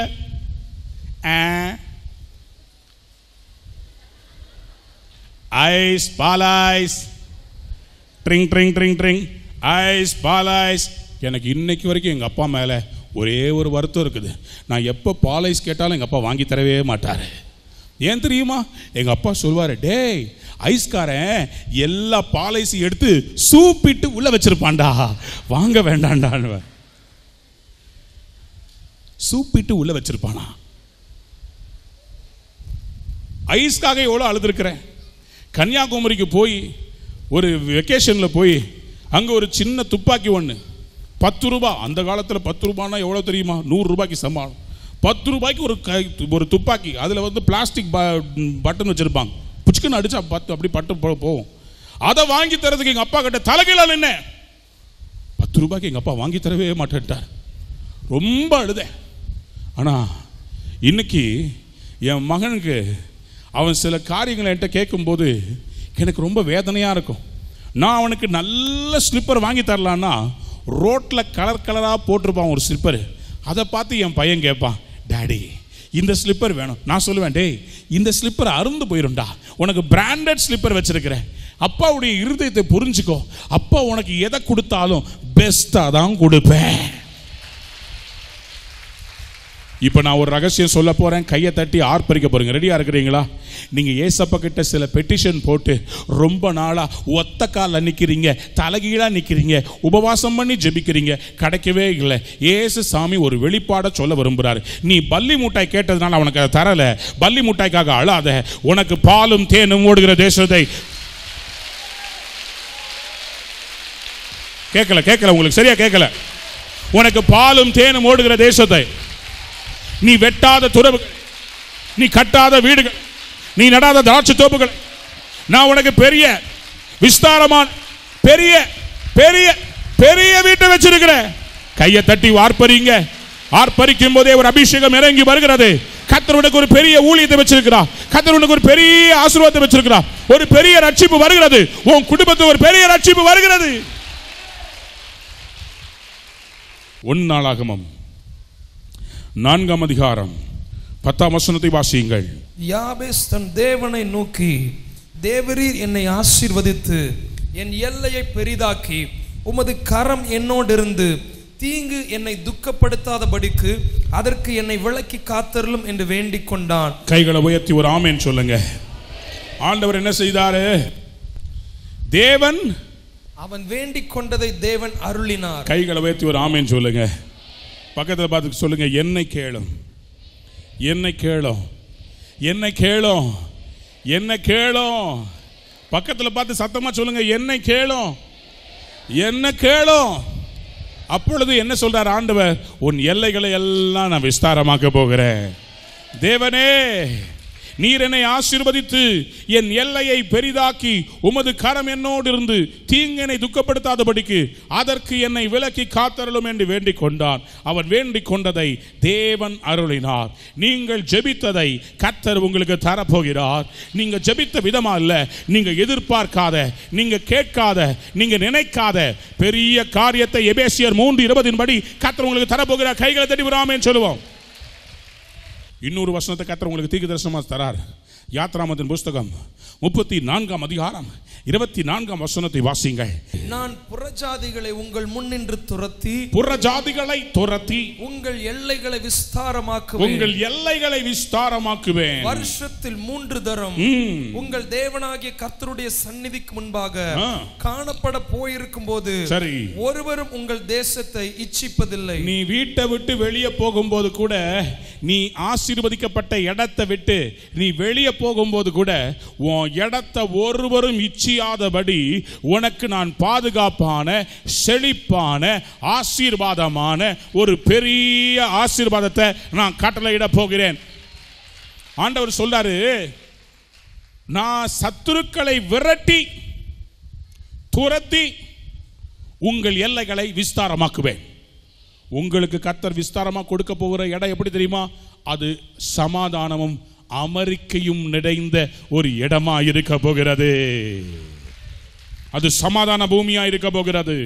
ஐஸ் பாலாய்ஸ் drink drink drink drink ice பாலாய்ஸ். எனக்கு இன்னைக்கு வரைக்கும் எங்கள் அப்பா மேலே ஒரே ஒரு வருத்தம் இருக்குது. நான் எப்போ பாலைஸ் கேட்டாலும் எங்கள் அப்பா வாங்கி தரவே மாட்டார். ஏன் தெரியுமா? எங்கள் அப்பா சொல்வார், டேய் ஐஸ்காரன் எல்லா பாலைஸையும் எடுத்து சூப்பிட்டு உள்ள வச்சிருப்பான்டா, வாங்க வேண்டாண்டான்னு. சூப்பிட்டு உள்ள வச்சிருப்பானா? ஐஸ்காக எவ்வளோ அழுதுருக்கிறேன். கன்னியாகுமரிக்கு போய் ஒரு வெக்கேஷனில் போய் அங்கே ஒரு சின்ன துப்பாக்கி ஒன்று 10 ரூபா. அந்த காலத்தில் 10 ரூபான்னா எவ்வளோ தெரியுமா? 100 ரூபாய்க்கு சமாளம். 10 ரூபாய்க்கு ஒரு துப்பாக்கி. அதில் வந்து பிளாஸ்டிக் பட்டன் வச்சுருப்பாங்க. புச்சுக்குன்னு அடிச்சா அப்படி பட்டு போகும். அதை வாங்கி தரதுக்கு எங்கள் அப்பா கிட்ட தலைகீழ நின்ன. 10 ரூபாய்க்கு எங்கள் அப்பா வாங்கி தரவே மாட்டேன்ட்டார். ரொம்ப அழுதேன். ஆனால் இன்னைக்கு என் மகனுக்கு அவன் சில காரியங்களை என்கிட்ட கேட்கும்போது எனக்கு ரொம்ப வேதனையாக இருக்கும். நான் அவனுக்கு நல்ல ஸ்லிப்பர் வாங்கி தரலான்னா ரோட்டில் கலர் கலராக போட்டிருப்பான் ஒரு ஸ்லிப்பர். அதை பார்த்து என் பையன் கேட்பான், டாடி இந்த ஸ்லிப்பர் வேணும். நான் சொல்லுவேன், டேய் இந்த ஸ்லிப்பர் அருந்து போயிரும்டா, உனக்கு பிராண்டட் ஸ்லிப்பர் வச்சிருக்கிறேன். அப்பாவுடைய இருதயத்தை புரிஞ்சுக்கோ. அப்பா உனக்கு எதை கொடுத்தாலும் பெஸ்ட்டாக தான் கொடுப்பேன். இப்போ நான் ஒரு ரகசியம் சொல்ல போகிறேன். கையை தட்டி ஆர்ப்பரிக்க போகிறீங்க. ரெடியாக இருக்கிறீங்களா? நீங்கள் ஏசப்பா கிட்ட சில பெட்டிஷன் போட்டு ரொம்ப நாளாக ஒத்த காலில் நிற்கிறீங்க, தலைகீழாக நிற்கிறீங்க, உபவாசம் பண்ணி ஜெபிக்கிறீங்க, கிடைக்கவே இல்லை. ஏசு சாமி ஒரு வெளிப்பாடை சொல்ல விரும்புகிறாரு. நீ பல்லி மூட்டாய் கேட்டதுனால அவனுக்கு அதை தரலை. பல்லி மூட்டாய்க்காக அழாத. உனக்கு பாலும் தேனும் ஓடுகிற தேசத்தை கேட்கல உங்களுக்கு சரியா கேட்கல. உனக்கு பாலும் தேனும் ஓடுகிற தேசத்தை, நீ வெட்டாத துறவுகள், நீ கட்டாத வீடுகள், நீ நடாத திராட்சை தோப்புகள், நான் உனக்கு பெரிய விஸ்தாரமான பெரிய பெரிய பெரிய வீட்டை வச்சிருக்கிறேன். கையை தட்டி ஆர்ப்பரிங்க. ஆர்ப்பரிக்கும் போதே ஒரு அபிஷேகம் இறங்கி வருகிறது. கர்த்தர் உனக்கு ஒரு பெரிய ஊழியத்தை வச்சிருக்கிறார். கர்த்தர் உனக்கு ஒரு பெரிய ஆசீர்வாதத்தை வச்சிருக்கிறார். ஒரு பெரிய ரட்சிப்பு வருகிறது. உன் குடும்பத்துக்கு ஒரு பெரிய ரட்சிப்பு வருகிறது. 1 நாளாகமம் 4ஆம் அதிகாரம் 10ஆம் வசனத்தை வாசியுங்கள். யாபேஸ் தன் தேவனை நோக்கி, தேவரீர் என்னை ஆசீர்வதித்து என் எல்லையை பெரிதாக்கி உமது கரம் என்னோடு இருந்து தீங்கு என்னை துக்கப்படுத்தாதபடிக்கு அதற்கு என்னை விலக்கி காத்தருளும் என்று வேண்டிக் கொண்டான். கைகளை உயர்த்தி ஒரு ஆமென் சொல்லுங்க. ஆண்டவர் என்ன செய்தாரு? தேவன் அவன் வேண்டிக் கொண்டதை தேவன் அருளினார். கைகளை உயர்த்தி ஒரு ஆமென் சொல்லுங்க. பக்கத்தில் பார்த்து சொல்லுங்க, என்னை கேளும், என்னை கேளும், என்னை கேளும், என்னை கேளும். பக்கத்தில் பார்த்து சத்தமா சொல்லுங்க, என்னை கேளும், என்ன கேளும். அப்பொழுது என்ன சொல்றார் ஆண்டவர்? உன் எல்லைகளை எல்லாம் நான் விஸ்தாரமாக்க போகிறேன். தேவனே, நீர் என்னை ஆசீர்வதித்து என் எல்லையை பெரிதாக்கி உமது கரம் என்னோடு இருந்து தீங்கனை துக்கப்படுத்தாதபடிக்கு அதற்கு என்னை விலக்கி காத்தருளும் என்று வேண்டிக் கொண்டான். அவன் வேண்டிக் கொண்டதை தேவன் அருளினார். நீங்கள் ஜெபித்ததை கர்த்தர் உங்களுக்கு தரப்போகிறார். நீங்க ஜெபித்த விதமா இல்ல, நீங்க எதிர்பார்க்காத, நீங்க கேட்காத, நீங்க நினைக்காத பெரிய காரியத்தை எபேசியர் 3:20 படி கர்த்தர் உங்களுக்கு தரப்போகிறார். கைகளை தட்டி விடாமேன்னு சொல்லுவோம். இன்னொரு வசனத்தை கர்த்தர் உங்களுக்கு தீர்க்கதரிசனமாக தரார். யாத்ராமத்தின் புஸ்தகம் 34ஆம் அதிகாரம் 24ஆம் வசனத்தை வாசிங்கள். நான் புறஜாதிகளை உங்கள் முன்னின்று துரத்தி, புறஜாதிகளை துரத்தி உங்கள் எல்லைகளை விஸ்தாரமாக்குவேன், உங்கள் எல்லைகளை விஸ்தாரமாக்குவேன். வருஷத்தில் 3 தரம் உங்கள் தேவனாகிய கர்த்தருடைய சந்நிதிக்கு முன்பாக காணப்பட போயிருக்கும் போது சரி ஒருவரும் உங்கள் தேசத்தை இச்சிப்பதில்லை. நீ வீட்டை விட்டு வெளியே போகும்போது கூட, நீ ஆசீர்வதிக்கப்பட்ட இடத்தை விட்டு நீ வெளியே போகும்போது கூட உன் இடத்தை ஒருவரும் இச்சியாதபடி உனக்கு நான் பாதுகாப்பான, செழிப்பான, ஆசீர்வாதமான ஒரு பெரிய ஆசீர்வாதத்தை நான் கட்டளையிட போகிறேன். ஆண்டவர் சொல்றாரு, நான் சத்துருக்களை விரட்டி துரத்தி உங்கள் எல்லைகளை விஸ்தாரமாக்குவேன். உங்களுக்கு கர்த்தர் விஸ்தாரமாக கொடுக்க போகிற இடம் எப்படி தெரியுமா? அது சமாதானமும் அமெரிக்கையும் நிறைந்த ஒரு இடமா இருக்க போகிறது. அது சமாதான பூமியா இருக்க போகிறது.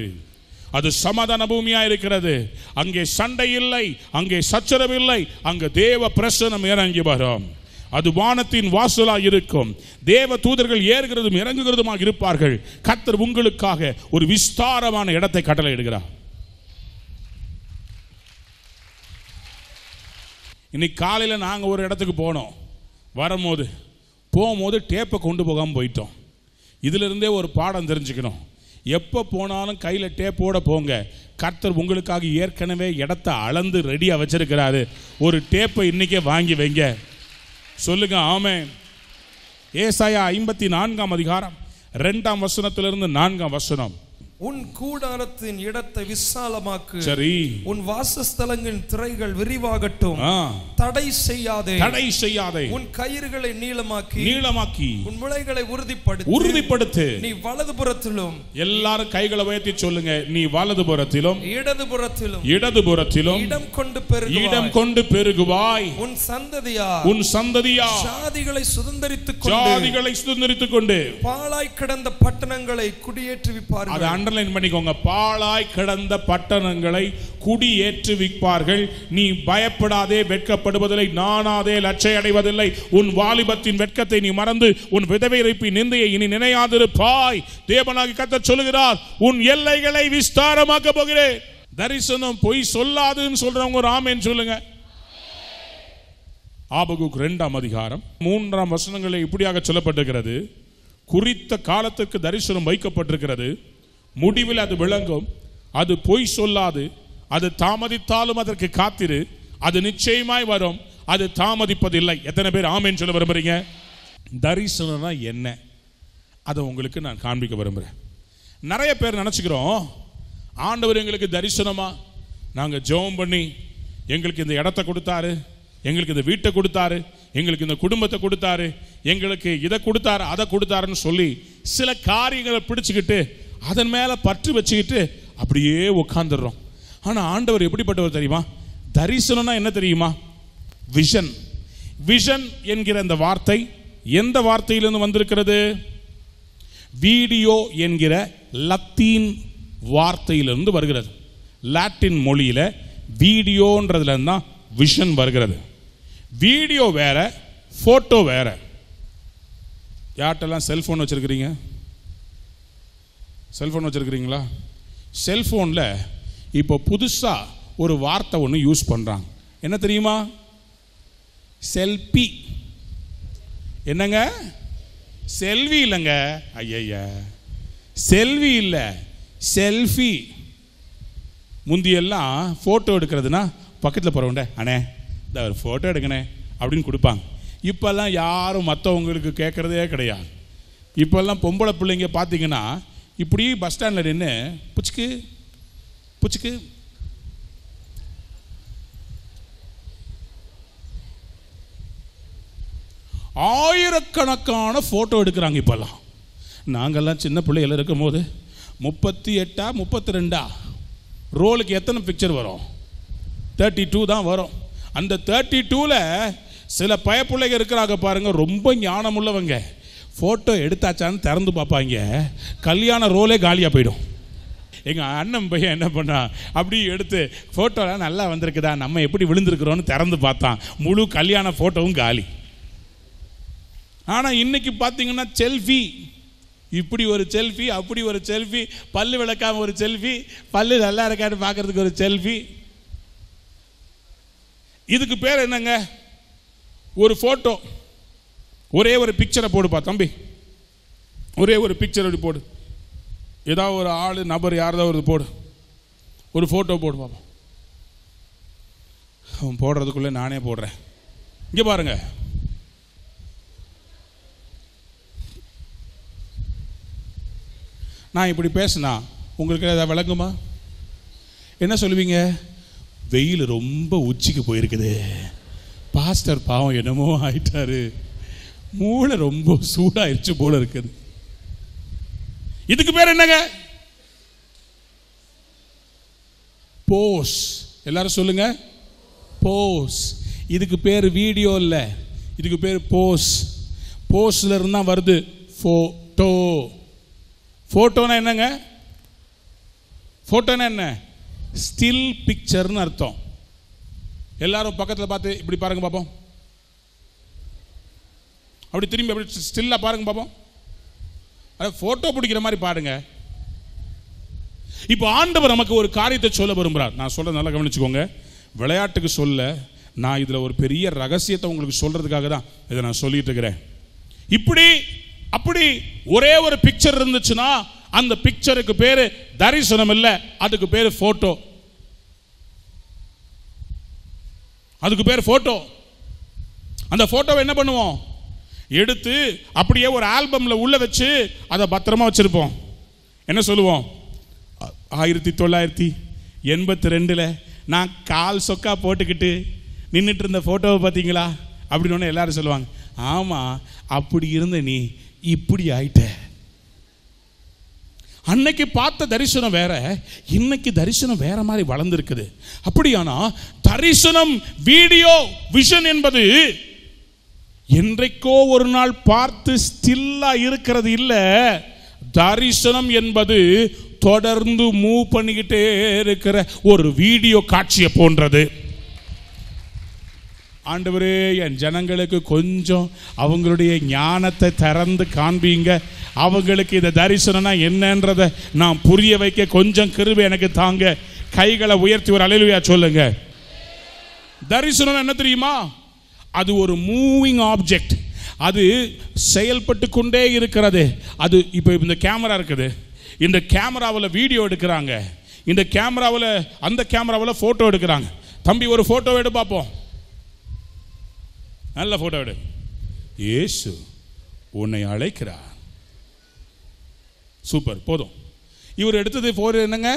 அது சமாதான பூமியா இருக்கிறது. அங்கே சண்டை இல்லை, அங்கே சச்சரவு இல்லை, அங்கே தேவ பிரசன்னம் இறங்கி வரும். அது வானத்தின் வாசலா இருக்கும். தேவ தூதர்கள் ஏறுகிறதும் இறங்குகிறதுமாக இருப்பார்கள். கர்த்தர் உங்களுக்காக ஒரு விஸ்தாரமான இடத்தை கட்டளையிடுகிறார். இன்னைக்கு காலையில் நாங்கள் ஒரு இடத்துக்கு போனோம். போகும்போது டேப்பை கொண்டு போகாமல் போயிட்டோம். இதிலிருந்தே ஒரு பாடம் தெரிஞ்சுக்கணும். எப்போ போனாலும் கையில் டேப்போட போங்க. கர்த்தர் உங்களுக்காக ஏற்கனவே இடத்த அளந்து ரெடியாக வச்சிருக்கிறாரு. ஒரு டேப்பை இன்னைக்கே வாங்கி வைங்க. சொல்லுங்க ஆமென். ஏசாயா 54 அதிகாரம் 2 வசனத்திலிருந்து 4 வசனம். உன் கூடாரத்தின் இடத்தை விசாலமாக்கு. சரி. உன் வாசஸ்தலங்களின் திரைகள் விரிவாகட்டும். தடை செய்யாதே. உன் கயிறுகளை நீளமாக்கி உன் முளைகளை உறுதிப்படுத்து. நீ வலதுபுறத்திலும், எல்லாரும் கைகளை உயர்த்தி சொல்லுங்க, நீ வலதுபுறத்திலும் இடதுபுறத்திலும் இடம் கொண்டு பெருகுவாய். உன் சந்ததியார் ஜாதிகளை சுதந்தரித்துக் கொண்டு பாழாய் கிடந்த பட்டணங்களை குடியேற்றுவிப்பார்கள். அண்டர்லைன் பண்ணிக்கோங்க. பாழாய் கிடந்த பட்டணங்களை குடியேற்றுவிப்பார்கள். நீ பயப்படாதே, வெட்கப்படுவதில்லை, நானாதே, லட்சை அடைவதில்லை. உன் வாலிபத்தின் வெட்கத்தை நீ மறந்து உன் விதவை இறைப்பின் நிந்தையை இனி நினையாதிருப்பாய். தேவனாகிய கர்த்தர் சொல்லுகிறார், உன் எல்லைகளை விஸ்தாரமாக்க போகிறேன். தரிசனம் பொய் சொல்லாதுன்னு சொல்றவங்க ஒரு ஆமென் சொல்லுங்க. ஆபகுக் 2 அதிகாரம் 3 வசனங்களை இப்படியாக சொல்லப்பட்டிருக்கிறது. குறித்த காலத்துக்கு தரிசனம் வைக்கப்பட்டிருக்கிறது. முடிவில் அது விளங்கும். அது பொய் சொல்லாது. அது தாமதித்தாலும் அதற்கு காத்திரு. அது நிச்சயமாய் வரும். அது தாமதிப்பதில்லை. எத்தனை பேர் ஆமென் சொல்ல விரும்புறீங்க? தரிசனம்னா என்ன, அதை உங்களுக்கு நான் காண்பிக்க விரும்புகிறேன். நிறைய பேர் நினச்சிக்கிறோம், ஆண்டவர் எங்களுக்கு தரிசனமா நாங்கள் ஜெபம் பண்ணி எங்களுக்கு இந்த இடத்த கொடுத்தாரு, எங்களுக்கு இந்த வீட்டை கொடுத்தாரு, எங்களுக்கு இந்த குடும்பத்தை கொடுத்தாரு, எங்களுக்கு இதை கொடுத்தாரு, அதை கொடுத்தாருன்னு சொல்லி சில காரியங்களை பிடிச்சுக்கிட்டு அதன் மேலே பற்று வச்சுக்கிட்டு அப்படியே உட்காந்துடுறோம். ஆனால் ஆண்டவர் எப்படிப்பட்டவர் தெரியுமா? தரிசனம்னா என்ன தெரியுமா? விஷன். விஷன் என்கிற இந்த வார்த்தை எந்த வார்த்தையிலிருந்து வந்திருக்கிறது? வீடியோ என்கிற லத்தீன் வார்த்தையிலிருந்து வருகிறது. லாட்டின் மொழியில வீடியோன்றதுல தான் விஷன் வருகிறது. வீடியோ வேற, போட்டோ வேற. யார்கிட்டலாம் செல்போன் வச்சிருக்கிறீங்க? செல்போன் வச்சிருக்கிறீங்களா? செல்போன்ல இப்போ புதுசா ஒரு வார்த்தை ஒன்று யூஸ் பண்றாங்க. என்ன தெரியுமா? செல்பி. என்னங்க? செல்வி இல்லைங்க. ஐயா, செல்வி இல்லை, செல்ஃபி. முந்தியெல்லாம் ஃபோட்டோ எடுக்கிறதுனா பக்கத்தில் போகிறவண்ட அண்ணே இந்த ஒரு ஃபோட்டோ எடுக்கணே அப்படின்னு கொடுப்பாங்க. இப்போல்லாம் யாரும் மற்றவங்களுக்கு கேட்குறதே கிடையாது. இப்போல்லாம் பொம்பளை பிள்ளைங்க பார்த்தீங்கன்னா இப்படி பஸ் ஸ்டாண்டில் நின்று புச்சுக்கு புச்சுக்கு ஆயிரக்கணக்கான ஃபோட்டோ எடுக்கிறாங்க இப்போல்லாம். நாங்கள்லாம் சின்ன பிள்ளைகள் இருக்கும் போது 38 32 ரோலுக்கு எத்தனை பிக்சர் வரும்? 32 தான் வரும். அந்த 32ல் சில பயப்பிள்ளைங்க இருக்கிறாங்க பாருங்க, ரொம்ப ஞானம் உள்ளவங்க. ஃபோட்டோ எடுத்தாச்சான்னு திறந்து பார்ப்பாங்க, கல்யாண ரோலே காலியாக போயிடும். எங்கள் அண்ணன் பையன் என்ன பண்ணா, அப்படி எடுத்து ஃபோட்டோலாம் நல்லா வந்திருக்குதா, நம்ம எப்படி விழுந்திருக்கிறோன்னு திறந்து பார்த்தான், முழு கல்யாண ஃபோட்டோவும் காலி. ஆனால் இன்னைக்கு பார்த்தீங்கன்னா செல்ஃபி, இப்படி ஒரு செல்ஃபி, அப்படி ஒரு செல்ஃபி, பல்லு விளக்காம ஒரு செல்ஃபி, பல்லு நல்லா இருக்கான்னு பார்க்கறதுக்கு ஒரு செல்ஃபி. இதுக்கு பேர் என்னங்க? ஒரு ஃபோட்டோ. ஒரே ஒரு பிக்சரை போடுப்பா தம்பி, ஒரே ஒரு பிக்சர் அப்படி போடு. ஏதாவது ஒரு ஆள் நபர் யாரதாவது ஒரு போடு, ஒரு ஃபோட்டோ போடு பாப்பா. அவன் போடுறதுக்குள்ளே நானே போடுறேன். இங்கே பாருங்க, நான் இப்படி பேசினா உங்களுக்கு ஏதாவது விளங்குமா? என்ன சொல்லுவீங்க? வெயில் ரொம்ப உச்சிக்கு போயிருக்குது, பாஸ்டர் பாவம் என்னமோ ஆயிட்டாரு, மூளை ரொம்ப சூடாயிருச்சு போல இருக்குது. இதுக்கு பேர் என்னங்க? போஸ். எல்லாரும் சொல்லுங்க, போஸ். இதுக்கு பேர் வீடியோ இல்ல, இதுக்கு பேர் போஸ். போஸ்ல இருந்தா வருது போட்டோ. போட்டோனா என்னங்க? போட்டோனா என்ன? ஸ்டில் பிக்சர்னு அர்த்தம். எல்லாரும் பக்கத்தில் பார்த்து இப்படி பாருங்க பாப்போம். அப்படி திரும்பி அப்படி ஸ்டில்லா பாருங்க பாப்போம். போட்டோ பிடிக்கிற மாதிரி பாருங்க. இப்போ ஆண்டவர் நமக்கு ஒரு காரியத்தை சொல்ல விரும்புகிறார். நான் சொல்ல நல்லா கவனிச்சுக்கோங்க. விளையாட்டுக்கு சொல்ல, நான் இதில் ஒரு பெரிய ரகசியத்தை உங்களுக்கு சொல்றதுக்காக தான் இதை நான் சொல்லிட்டு இருக்கிறேன். இப்படி அப்படி ஒரே ஒரு பிக்சர் இருந்துச்சுன்னா அந்த பிக்சருக்கு பேரு தரிசனம் இல்லை, அதுக்கு பேரு போட்டோ. அதுக்கு பேர் போட்டோ. அந்த போட்டோவை என்ன பண்ணுவோம்? எடுத்து அப்படியே ஒரு ஆல்பம்ல உள்ள வச்சு அதை பத்திரமா வச்சிருப்போம். என்ன சொல்லுவோம்? 1982 நான் கால் சொக்கா போட்டுக்கிட்டு நின்றுட்டு இருந்த போட்டோவை பார்த்தீங்களா அப்படின்னு எல்லாரும் சொல்லுவாங்க. ஆமா, அப்படி இருந்த நீ இப்படி ஆயிட்ட. அன்னைக்கு பார்த்த தரிசனம் வேற, இன்னைக்கு தரிசனம் வேற மாதிரி வளர்ந்துருக்குது. அப்படியானா தரிசனம், வீடியோ, விஷன் என்பது என்றைக்கோ ஒரு நாள் பார்த்து ஸ்டில்லா இருக்கிறது இல்ல. தரிசனம் என்பது தொடர்ந்து மூவ் பண்ணிக்கிட்டே இருக்கிற ஒரு வீடியோ காட்சியை போன்றது. ஆண்டவரே, என் ஜனங்களுக்கு கொஞ்சம் அவங்களுடைய ஞானத்தை திறந்து காண்பீங்க. அவங்களுக்கு இந்த தரிசனம்னா என்னன்றதை நான் புரிய வைக்க கொஞ்சம் கிருபை எனக்கு தாங்க. கைகளை உயர்த்தி ஒரு அல்லேலூயா சொல்லுங்க. தரிசனம் என்ன தெரியுமா? அது ஒரு மூவிங் ஆப்ஜெக்ட். அது செயல்பட்டு கொண்டே இருக்கிறது. அது இப்போ இந்த கேமரா இருக்குது, இந்த கேமராவில் வீடியோ எடுக்கிறாங்க, இந்த கேமராவில் அந்த கேமராவில் ஃபோட்டோ எடுக்கிறாங்க. தம்பி ஒரு ஃபோட்டோ எடு பார்ப்போம். நல்ல ஃபோட்டோ எடு. இயேசு உன்னை அழைக்கிறார். சூப்பர், போதும். இவர் எடுத்தது என்னங்க?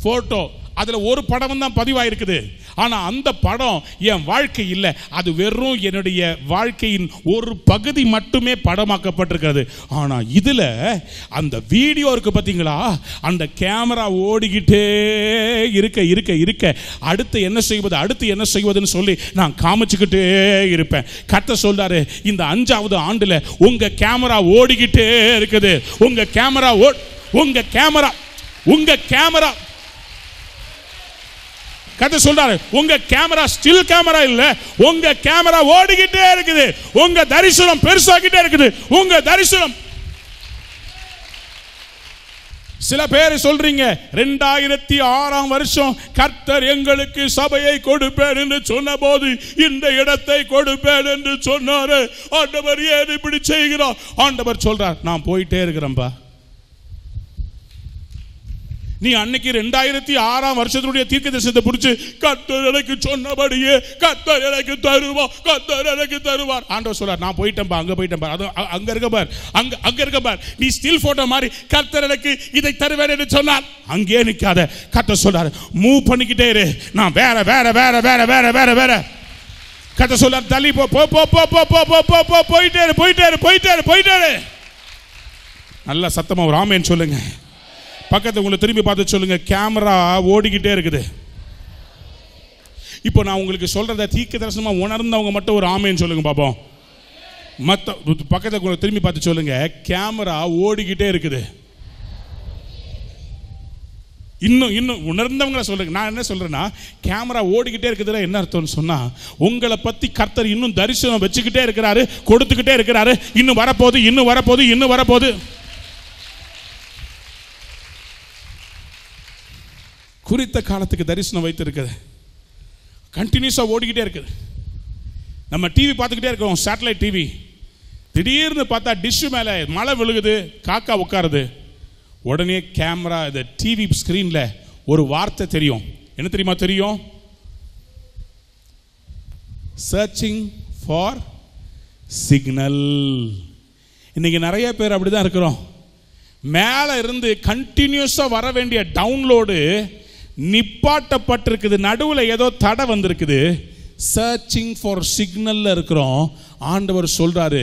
ஃபோட்டோ. அதில் ஒரு படம் தான் பதிவாயிருக்குது. ஆனால் அந்த படம் என் வாழ்க்கை இல்லை, அது வெறும் என்னுடைய வாழ்க்கையின் ஒரு பகுதி மட்டுமே படமாக்கப்பட்டிருக்கிறது. ஆனால் இதில் அந்த வீடியோ இருக்கு பார்த்தீங்களா, அந்த கேமரா ஓடிக்கிட்டே இருக்க இருக்க இருக்க அடுத்து என்ன செய்வது, அடுத்து என்ன செய்வதுன்னு சொல்லி நான் காமிச்சுக்கிட்டே இருப்பேன். கர்த்தர் சொல்றாரு, இந்த 5வது ஆண்டுல உங்க கேமரா ஓடிக்கிட்டே இருக்குது. உங்க கேமரா கதை சொல்றாரு, உங்க கேமரா ஸ்டில் கேமரா இல்ல, உங்க கேமரா ஓடிக்கிட்டே இருக்குது. உங்க தரிசனம் பெருசாகிட்டே இருக்குது. உங்க தரிசனம். சில பேர் சொல்றீங்க, 2006 கர்த்தர் எங்களுக்கு சபையை கொடுப்பேன் என்று சொன்ன போது இந்த இடத்தை கொடுப்பேன் என்று சொன்னாரு. ஆண்டவர் ஏன் இப்படி செய்கிறார்? ஆண்டவர் சொல்றார், நான் போயிட்டே இருக்கிறேன்பா. நீ அன்னைக்கு 2006 தீர்க்கதரிசனத்தை பிடிச்சு கர்த்தர் எனக்கு சொன்னபடியே கர்த்தர் எனக்கு தருவார், கர்த்தர் எனக்கு தருவார். ஆண்டவர் சொல்றார், நான் போயிட்டேன்பா, அங்க போயிட்டேன்பா. அது அங்க இருக்க பார், அங்க இருக்க பார். நீ ஸ்டில் போட்டோ மாதிரி கர்த்தர் எனக்கு இதை தருவேன் என்று சொன்னார். அங்கே நிக்காத. கர்த்தர் சொல்றாரு, மூவ் பண்ணிக்கிட்டே இரு. நான் வேற வேற வேற வேற வேற வேற வேற. கர்த்தர் சொல்றார், தள்ளி போ போ போ போ போ போ போ போ போயிட்டே இரு போயிட்டே இரு போயிட்டே இரு போயிட்டே இரு. நல்ல சத்தமா ஒரு ஆமென் சொல்லுங்க. பக்கத்து உங்களை திரும்பி பார்த்து சொல்லுங்க, கேமரா ஓடிக்கிட்டே இருக்குது. இப்போ நான் உங்களுக்கு சொல்றத தீர்க்கதரிசனமா உணர்ந்தவங்க மட்டும் ஒரு ஆமென் சொல்லுங்க பாப்போம். மற்ற பக்கத்தை உங்களை திரும்பி பார்த்து சொல்லுங்க, கேமரா ஓடிக்கிட்டே இருக்குது. இன்னும் உணர்ந்தவங்களை சொல்றேன். நான் என்ன சொல்றேன்னா, கேமரா ஓடிக்கிட்டே இருக்குதுல என்ன அர்த்தம்னு சொன்னா, உங்களை பத்தி கர்த்தர் இன்னும் தரிசனம் வச்சுக்கிட்டே இருக்கிறாரு, கொடுத்துக்கிட்டே இருக்கிறாரு. இன்னும் வரப்போகுது, இன்னும் வரப்போகுது, இன்னும் வரப்போகுது. குறித்த காலத்துக்கு தரிசனம் வைத்திருக்குது. கண்டினியூஸாக ஓடிக்கிட்டே இருக்குது. நம்ம டிவி பார்த்துக்கிட்டே இருக்கோம், சேட்டலைட் டிவி. திடீர்னு பார்த்தா டிஷ்ஷு மேலே மழை விழுகுது, காக்கா உட்காருது. உடனே கேமரா, இந்த டிவி ஸ்க்ரீனில் ஒரு வார்த்தை தெரியும். என்ன தெரியுமா தெரியும்? Searching for signal. இன்னைக்கு நிறைய பேர் அப்படிதான் இருக்கிறோம். மேலே இருந்து கண்டினியூஸாக வர வேண்டிய டவுன்லோடு நிப்பாட்டப்பட்டிருக்குது. நடுவில் ஏதோ தடை வந்திருக்குது. சர்ச்சிங் ஃபார் சிக்னல்ல இருக்கிறோம். ஆண்டவர் சொல்றாரு,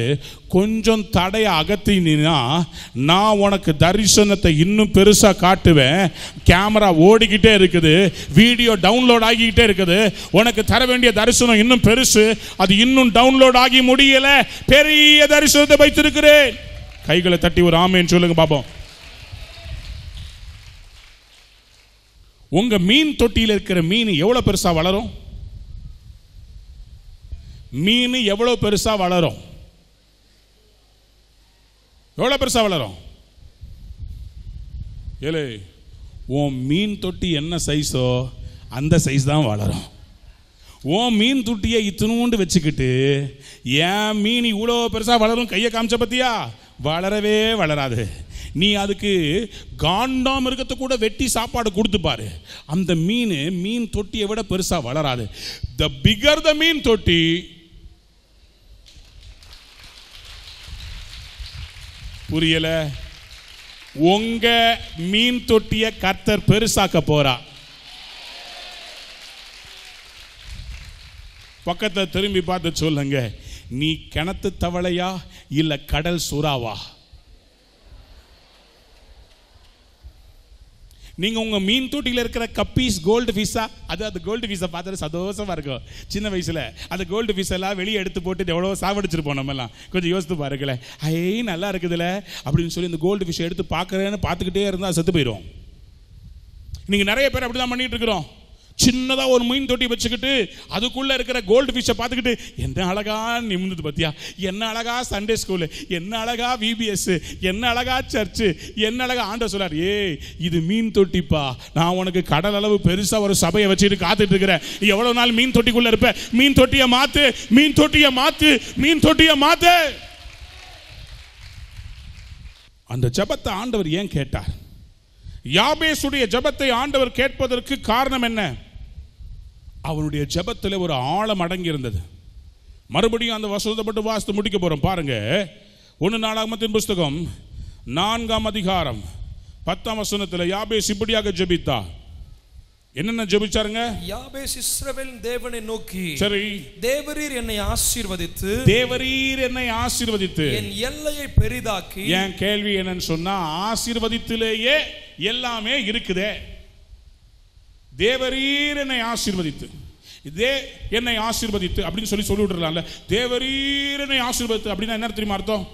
கொஞ்சம் தடைய அகத்தினா நான் உனக்கு தரிசனத்தை இன்னும் பெருசா காட்டுவேன். கேமரா ஓடிக்கிட்டே இருக்குது, வீடியோ டவுன்லோட் ஆகிக்கிட்டே இருக்குது. உனக்கு தர வேண்டிய தரிசனம் இன்னும் பெருசு, அது இன்னும் டவுன்லோட் ஆகி முடியல. பெரிய தரிசனத்தை வைத்திருக்கிறேன். கைகளை தட்டி ஒரு ஆமேன்னு சொல்லுங்க பாப்போம். உங்க மீன் தொட்டியில் இருக்கிற மீன் எவ்வளவு பெருசா வளரும்? மீன் எவ்வளவு பெருசா வளரும்? எவ்வளவு பெருசா வளரும்? ஏலே, உன் மீன் தொட்டி என்ன சைஸோ அந்த சைஸ் தான் வளரும். உன் மீன் தொட்டியை இத்தினூண்டு வச்சுக்கிட்டு என் மீன் இவ்வளோ பெருசா வளரும் கையை காமிச்ச பத்தியா? வளரவே வளராது. நீ அதுக்கு காண்டாம் இருக்கிறத கூட வெட்டி சாப்பாடு கொடுத்து பாரு, அந்த மீன் தொட்டியை விட பெருசா வளராது. the bigger the மீன் தொட்டி, புரியல? உங்க மீன் தொட்டிய கர்த்தர் பெருசாக்க போறா. பக்கத்துல திரும்பி பார்த்து சொல்லுங்க, நீ கிணத்து தவளையா இல்ல கடல் சுறாவா? நீங்க உங்க மீன் தொட்டியில் இருக்கிற கப்பீஸ் கோல்டு ஃபிஷ்ஷா? அது கோல்டு ஃபிஷ்ஷை பார்த்துட்டு சந்தோஷமா இருக்கும். சின்ன வயசுல அந்த கோல்டு ஃபிஷ் எல்லாம் வெளியே எடுத்து போட்டு எவ்வளோ சாவடிச்சிருப்போம் நம்ம எல்லாம். கொஞ்சம் யோசித்து பாருங்களேன், நல்லா இருக்குதுல்ல அப்படின்னு சொல்லி இந்த கோல்டு ஃபிஷ்ஷை எடுத்து பார்த்துக்கிட்டே இருந்தால் செத்து போயிடும். நீங்க நிறைய பேர் அப்படிதான் பண்ணிட்டு இருக்கிறோம். சின்னதா ஒரு மீன் தொட்டி வச்சுக்கிட்டு அதுக்குள்ள இருக்கிற கோல்டு ஃபிஷ்ஷை பார்த்துக்கிட்டு என்ன அழகா நிமிர்ந்தது பத்தியா, என்ன அழகா சண்டே ஸ்கூலு, என்ன அழகா விபிஎஸ், என்ன அழகா சர்ச்சு, என்ன அழகா. ஆண்டவர் சொல்றார், ஏய் இது மீன் தொட்டிப்பா, நான் உனக்கு கடல் அளவு பெருசா ஒரு சபையை வச்சுட்டு காத்துட்டு இருக்கிறேன். எவ்வளவு நாள் மீன் தொட்டிக்குள்ள இருப்ப? மீன் தொட்டியை மாத்து, மீன் தொட்டியை மாத்து, மீன் தொட்டியை மாத்து. அந்த ஜெபத்தை ஆண்டவர் ஏன் கேட்டார்? யாபேசுடைய ஜெபத்தை ஆண்டவர் கேட்பதற்கு காரணம் என்ன? அவனுடைய ஜெபத்தில் ஒரு ஆழம் அடங்கி இருந்தது. மறுபடியும் அந்த வசனத்தை மட்டும் வாசித்து முடிக்க போறோம். பாருங்க, 1 நாளாகமத்தின் புஸ்தகம் 4ஆம் அதிகாரம் 10ஆம் வசனத்தில் யாபேஸ் இப்படியாக ஜெபித்தா. என்னென்ன ஜெபிச்சாருங்க? யாபேஸ் இஸ்ரவேலின் தேவனை நோக்கி, சரி, தேவரீர் என்னை ஆசீர்வதித்து, தேவரீர் என்னை ஆசீர்வதித்து என் எல்லையை பெரிதாக்கி. என் கேள்வி என்னன்னு சொன்னா, ஆசீர்வதித்திலேயே எல்லாமே இருக்குதே. தேவரீர் என்னை ஆசீர்வதித்து, இதே என்னை ஆசீர்வதித்து அப்படின்னு சொல்லி விட்டுறலாம்ல. தேவரீர் என்னை ஆசீர்வதித்து அப்படின்னா என்ன தெரியுமா அர்த்தம்?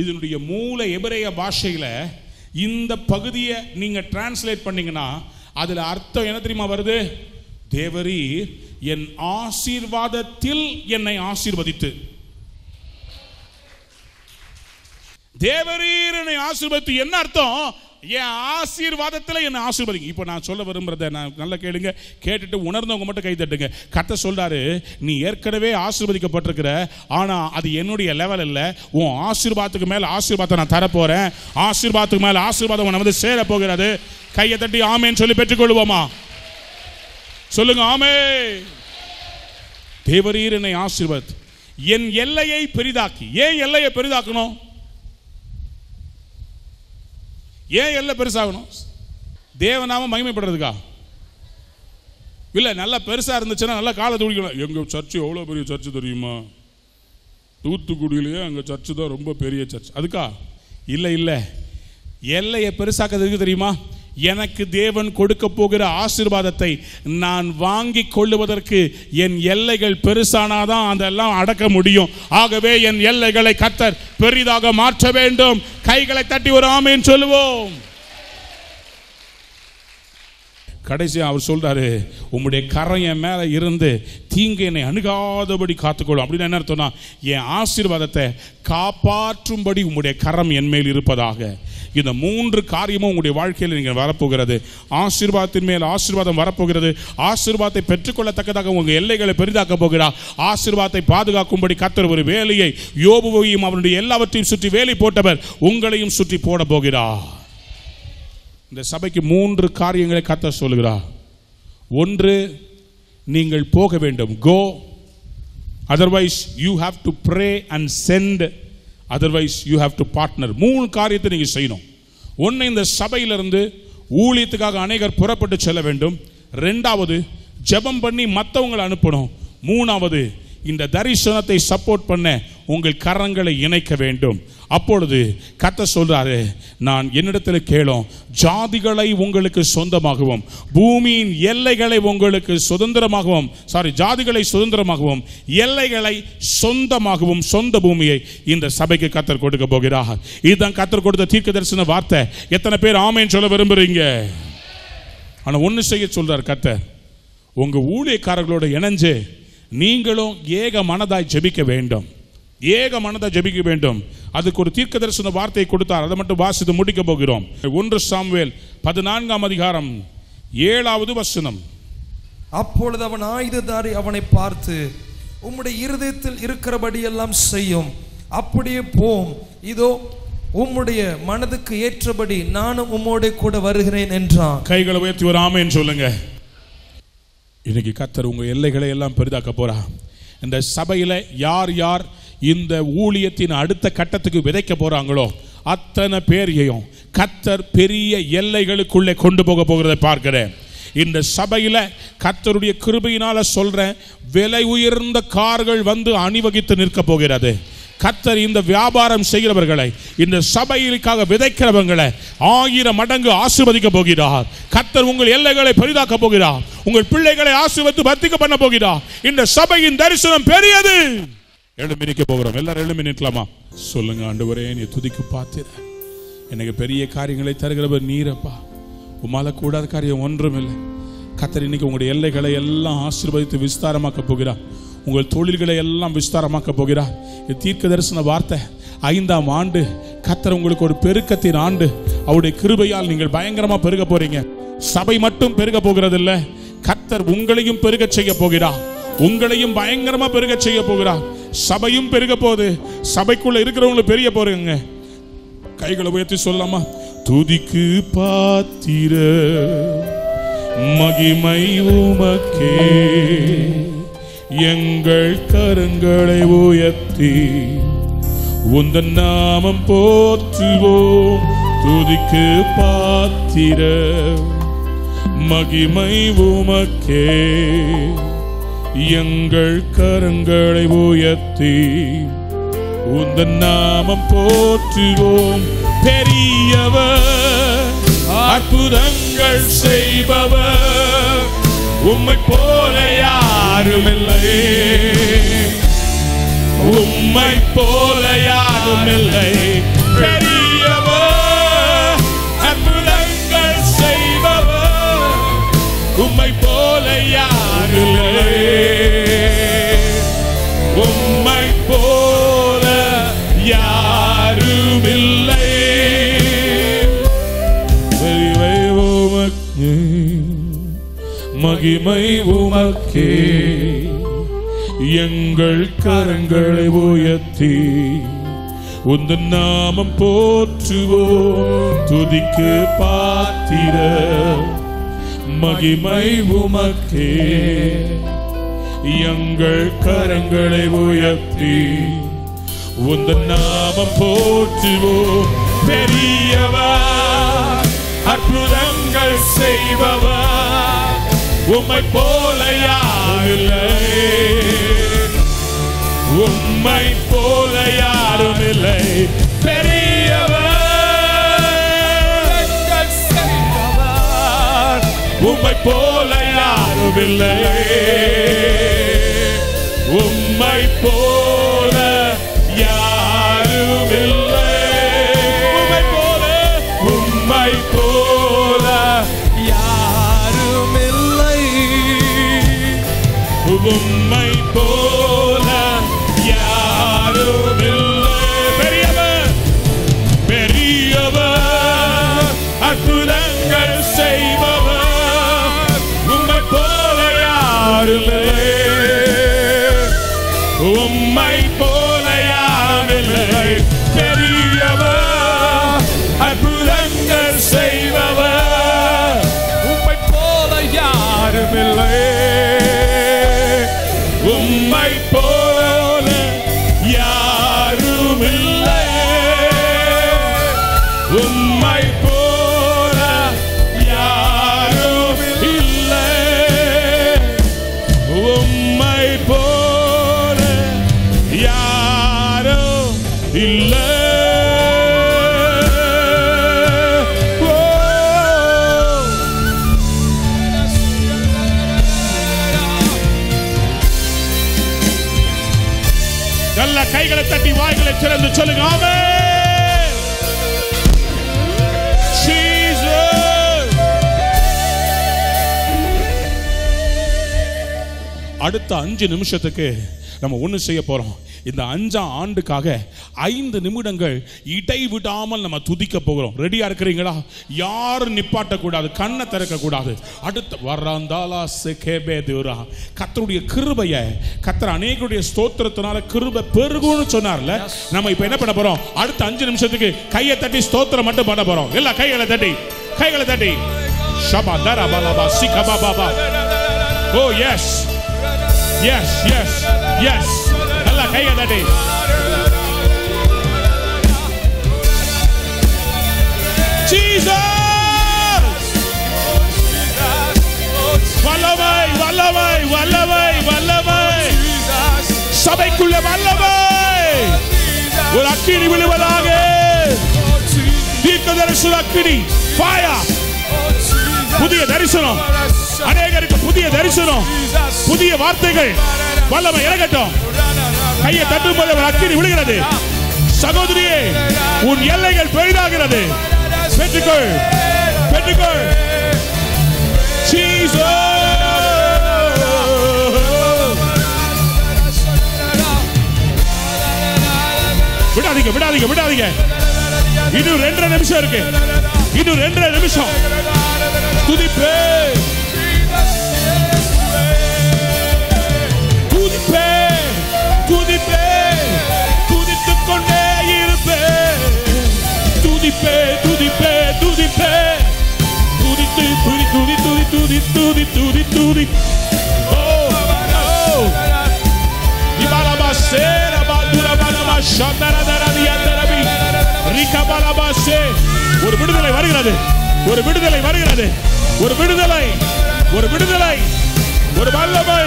இதனுடைய மூல எபிரேய பாஷையில இந்த பகுதியை நீங்க டிரான்ஸ்லேட் பண்ணீங்கன்னா அதுல அர்த்தம் என்ன தெரியுமா வருது? தேவரீர் என் ஆசீர்வாதத்தில் என்னை ஆசீர்வதித்து. தேவரீர் என்னை ஆசீர்வதித்து என்ன அர்த்தம்? என் ஆசீர்வாதத்தில் என்னை ஆசீர்வதிங்க. இப்போ நான் சொல்ல விரும்புறத நான் நல்லா கேளுங்க, கேட்டுட்டு உணர்ந்தவங்க மட்டும் கை தட்டுங்க. கர்த்தர் சொல்றாரு, நீ ஏற்கனவே ஆசீர்வதிக்கப்பட்டிருக்கிற, ஆனா அது என்னுடைய லெவல் இல்லை. உன் ஆசீர்வாதத்துக்கு மேல ஆசீர்வாதத்தை நான் தரப்போறேன். ஆசீர்வாதத்துக்கு மேல ஆசீர்வாதம் உன்னை வந்து சேர போகிறது. கையை தட்டி ஆமேன்னு சொல்லி பெற்றுக்கொள்வோமா? சொல்லுங்க ஆமே. தேவரீர் என்னை ஆசீர்வதித்து என் எல்லையை பெரிதாக்கி. ஏன் எல்லையை பெரிதாக்கணும்? ஏன் எல்லை பெருசாகணும்? தேவநாம மகிமைப்படுறதுக்கா இல்லை? நல்லா பெருசா இருந்துச்சுன்னா நல்லா காலை தூக்கிக்கணும். எங்க சர்ச்சு எவ்வளோ பெரிய சர்ச்சு தெரியுமா? தூத்துக்குடியிலேயே அங்கே சர்ச்சு தான் ரொம்ப பெரிய சர்ச். அதுக்கா? இல்லை இல்லை. எல்லையை பெருசாக்கிறதுக்கு தெரியுமா? எனக்கு தேவன் கொடுக்க போகிற ஆசீர்வாதத்தை நான் வாங்கி கொள்ளுவதற்கு என் எல்லைகள் பெருசானாதான் அதெல்லாம் அடக்க முடியும். ஆகவே என் எல்லைகளை கர்த்தர் பெரிதாக மாற்ற வேண்டும். கைகளை தட்டி ஒரு ஆமென் சொல்லுவோம். கடைசியா அவர் சொல்றாரு, உம்முடைய கரம் என் மேல இருந்து தீங்கு என்னை அணுகாதபடி காத்துக்கொள்ளும். அப்படின்னு என்ன அர்த்தம்னா, என் ஆசீர்வாதத்தை காப்பாற்றும்படி உம்முடைய கரம் என் மேல் இருப்பதாக. இந்த 3 காரியமும் உங்களுடைய வாழ்க்கையில் நீங்கள் வரப்போகிறது. ஆசீர்வாதத்தின் மேல் ஆசீர்வாதம் வரப்போகிறது. ஆசீர்வாதத்தை பெற்றுக்கொள்ளத்தக்கதாக உங்கள் எல்லைகளை பெரிதாக்க போகிறார். ஆசீர்வாதத்தை பாதுகாக்கும்படி கர்த்தர் ஒரு வேலையை, யோபுவையும் அவனுடைய எல்லாவற்றையும் சுற்றி வேலி போட்டவர் உங்களையும் சுற்றி போட போகிறார். இந்த சபைக்கு 3 காரியங்களை கர்த்தர் சொல்கிறார். 1, நீங்கள் போக வேண்டும். Go, otherwise you have to pray and send, otherwise you have to partner. 3 காரியத்தை நீங்க செய்யணும். 1, இந்த சபையிலிருந்து ஊழியத்துக்காக அநேகர் புறப்பட்டு செல்ல வேண்டும். 2வது, ஜெபம் பண்ணி மற்றவங்களை அனுப்பணும். மூணாவது, இந்த தரிசனத்தை சப்போர்ட் பண்ண உங்கள் கரங்களை இணைக்க வேண்டும். அப்பொழுது கர்த்தர் சொல்றாரு, நான் என்னிடத்தில் கேளும், ஜாதிகளை உங்களுக்கு சொந்தமாகவும் பூமியின் எல்லைகளை உங்களுக்கு சுதந்திரமாகவும், ஜாதிகளை சுதந்திரமாகவும் எல்லைகளை சொந்தமாகவும், சொந்த பூமியை இந்த சபைக்கு கர்த்தர் கொடுக்க போகிறார். இதுதான் கர்த்தர் கொடுத்த தீர்க்க தரிசன வார்த்தை. எத்தனை பேர் ஆமென் சொல்ல விரும்புறீங்க? ஆனா ஒன்னு செய்ய சொல்றார் கர்த்தர், உங்க ஊழியக்காரர்களோட இணைஞ்சு நீங்களும் ஏக மனதாய் ஜெபிக்க வேண்டும். ஏக மனதாய் ஜெபிக்க வேண்டும். அதுக்கு ஒரு தீர்க்க தரிசன வார்த்தையை கொடுத்தார். அதை மட்டும் வாசித்து முடிக்க போகிறோம். 1 சாமுவேல் 14ஆம் அதிகாரம் 7வது வசனம். அப்பொழுது அவன் ஆயுததாரி அவனை பார்த்து, உம்முடைய இருதயத்தில் இருக்கிறபடி எல்லாம் செய்யும், அப்படியே போம், இதோ உம்முடைய மனதுக்கு ஏற்றபடி நானும் உம்மோட கூட வருகிறேன் என்றான். கைகளை உயர்த்தி ஒரு ஆமென் சொல்லுங்க. இன்னைக்கு கர்த்தர் உங்க எல்லைகளை எல்லாம் பெரிதாக்க போறா. இந்த சபையில யார் யார் இந்த ஊழியத்தின் அடுத்த கட்டத்துக்கு விதைக்க போறாங்களோ அத்தனை பேரையும் கர்த்தர் பெரிய எல்லைகளுக்குள்ளே கொண்டு போக போகிறதை பார்க்கிறேன். இந்த சபையில கர்த்தருடைய கிருபையினால சொல்றேன், விலை உயர்ந்த கார்கள் வந்து அணிவகித்து நிற்க போகிறது. கர்த்தர் இந்த வியாபாரம் செய்கிறவர்களை, இந்த சபையிற்காக விதைக்கிறவங்களை 1000 மடங்கு ஆசீர்வதிக்க போகிறார். கர்த்தர் உங்கள் எல்லைகளை பெரிதாக்க போகிறார். உங்கள் பிள்ளைகளை ஆசீர்வதித்து வர்த்திக்க பண்ண போகிறார். இந்த சபையின் தரிசனம் பெரியது. எழும்பி நிற்க போகிறோம். எல்லாரும் எழும்பி நிற்கலாமா? சொல்லுங்க, ஆண்டவரே நீ துதிக்கு பாத்திர, எனக்கு பெரிய காரியங்களை தருகிறவர் நீரப்பா. உமால கூடாத காரியம் ஒன்றும் இல்லை. கர்த்தர் இன்னைக்கு உங்களுடைய எல்லைகளை எல்லாம் ஆசீர்வதித்து விஸ்தாரமாக்க போகிறார். உங்கள் தொழில்களை எல்லாம் விஸ்தாரமாக்க போகிறார். தீர்க்க தரிசன வார்த்தை, 5ஆம் ஆண்டு கர்த்தர் உங்களுக்கு ஒரு பெருக்கத்தின் ஆண்டு. அவருடைய கிருபையால் நீங்கள் பயங்கரமா பெருக போறீங்க. சபை மட்டும் பெருக போகிறது இல்ல, கர்த்தர் உங்களையும் பெருக செய்ய போகிறார். உங்களையும் பயங்கரமா பெருக செய்ய போகிறார். சபையும் பெருக போகுது. சபைக்குள்ள இருக்கிறவங்களும் பெரிய போறீங்க. கைகளை உயர்த்தி சொல்லலாமா? துதிக்கு பாத்திர மகிமை உமக்கே, எங்கள் கரங்களை உயர்த்தி உந்தன் நாமம் போற்றுவோம். துதிக்கு பாத்திர மகிமை உமக்கே, எங்கள் கரங்களை உயர்த்தி உந்தன் நாமம் போற்றுவோம். பெரியவர், அற்புதங்கள் செய்பவர், உம்மை போல யாருமில்லை, உம்மை போல யாருமில்லை. பெரியவர், அற்புதங்கள் செய்பவர், உம்மை போல யாருமில்லை, உம்மை போல யாருமில்லை. மகிமை உமக்கே, எங்கள் கரங்களை உயர்த்தி உந்தன் நாமம் போற்றுவோம். துதிக்கு பாத்திர மகிமை உமக்கே, எங்கள் கரங்களை உயர்த்தி உந்தன் நாமம் போற்றுவோம். பெரியவர், அற்புதங்கள் செய்பவர், உம்மை போல யாருமில்லை, உம்மை போல யாருமில்லை. பெரியவர், செய்பவர், உம்மை போல யாருமில்லை, உம்மை போல யாருமில்லை, உம்மை போல, உம்மை போல யாருமில்லை, உம்மை போல யாருமில்லை. பெரியவர், பெரியவர், அற்புதங்கள் செய்பவர், உம்மை போல யாருமில்லை, உம்மை போல யாருமில்லை. பெரியவர், அற்புதங்கள் செய்பவர், உம்மை போல யாருமில்லை, இல்ல. நல்ல கைகளை தட்டி வாய்களை திறந்து சொல்லுங்க ஆமென். ஜீசஸ். அடுத்த 5 நிமிஷத்துக்கு நம்ம ஒன்று செய்ய போறோம். இந்த 5ஆம் ஆண்டுக்காக 5 நிமிடங்கள் இடைவிடாமல் நம்ம துதிக்க போகிறோம். ரெடியா இருக்கிறீங்களா? யாரும் நிப்பாட்ட கூடாது, கண்ணை திறக்க கூடாது. அடுத்த வராந்தாலா செகேபே தேவரா கர்த்தருடைய கிருபையை, கர்த்தர் அநேகருடைய ஸ்தோத்திரத்தினால கிருபை பெருகும்னு சொன்னார்ல. நம்ம இப்போ என்ன பண்ண போறோம்? அடுத்த 5 நிமிஷத்துக்கு கையை தட்டி ஸ்தோத்திரம் மட்டும் பண்ண போறோம். எல்லா கைகளை தட்டி, கைகளை தட்டி. ஷபா தரா பலபா சிகபா பாபா. ஓ எஸ் எஸ் எஸ் எஸ். நல்லா கையை தட்டி. ஜீசஸ். வல்லமை வல்லமை வல்லமை வல்லமை. சபைக்குள்ள வல்லமை. ஒரு அக்கினி விழுவதாக. தீர்க்க தரிசன அக்கினி. ஃபயர். புதிய தரிசனம். அநேகருக்கு புதிய தரிசனம், புதிய வார்த்தைகள், வல்லமை இறங்கட்டும். கையை தட்டும் போது அக்கினி விழுகிறது. சகோதரியே, உன் எல்லைகள் பெரிதாகிறது. பெற்றுக்கொள், பெற்றுக்கொள். விடாதீங்க விடாதீங்க விடாதீங்க. இன்னும் 2.5 நிமிஷம் இருக்கு. இன்னும் 2.5 நிமிஷம். துதிப்பே துதிப்பே துதிப்பே துதித்துக் கொண்டே இருப்பே. துதிப்பே துதிப்பே துதிப்பே துதித்து துதி துதி துதி துதி துதி துதி துதி. ஓ ஓ இபாலபாசே ரபாதுரபாலபா ஷந்தரதரதியந்தரபி ரிகபாலபாசே. ஒரு விடுதலை வருகிறது, ஒரு விடுதலை வருகிறது, ஒரு விடுதலை, ஒரு விடுதலை, ஒரு வல்லமை.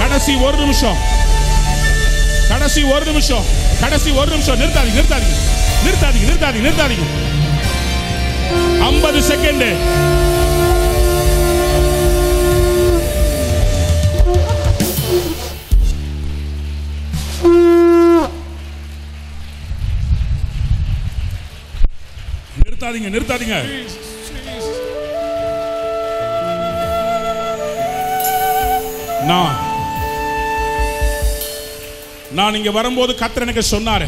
கடைசி 1 நிமிஷம், கடைசி 1 நிமிஷம், கடைசி 1 நிமிஷம். நிறுத்தாதீங்க நிறுத்தாதீங்க நிறுத்தாதீங்க நிறுத்தாதீங்க நிறுத்தாதீங்க. 50 செகண்ட். நிறுத்தாதீங்க நிறுத்தாதீங்க. நான் இங்க வரும்போது கர்த்தர் எனக்கு சொன்னாரு,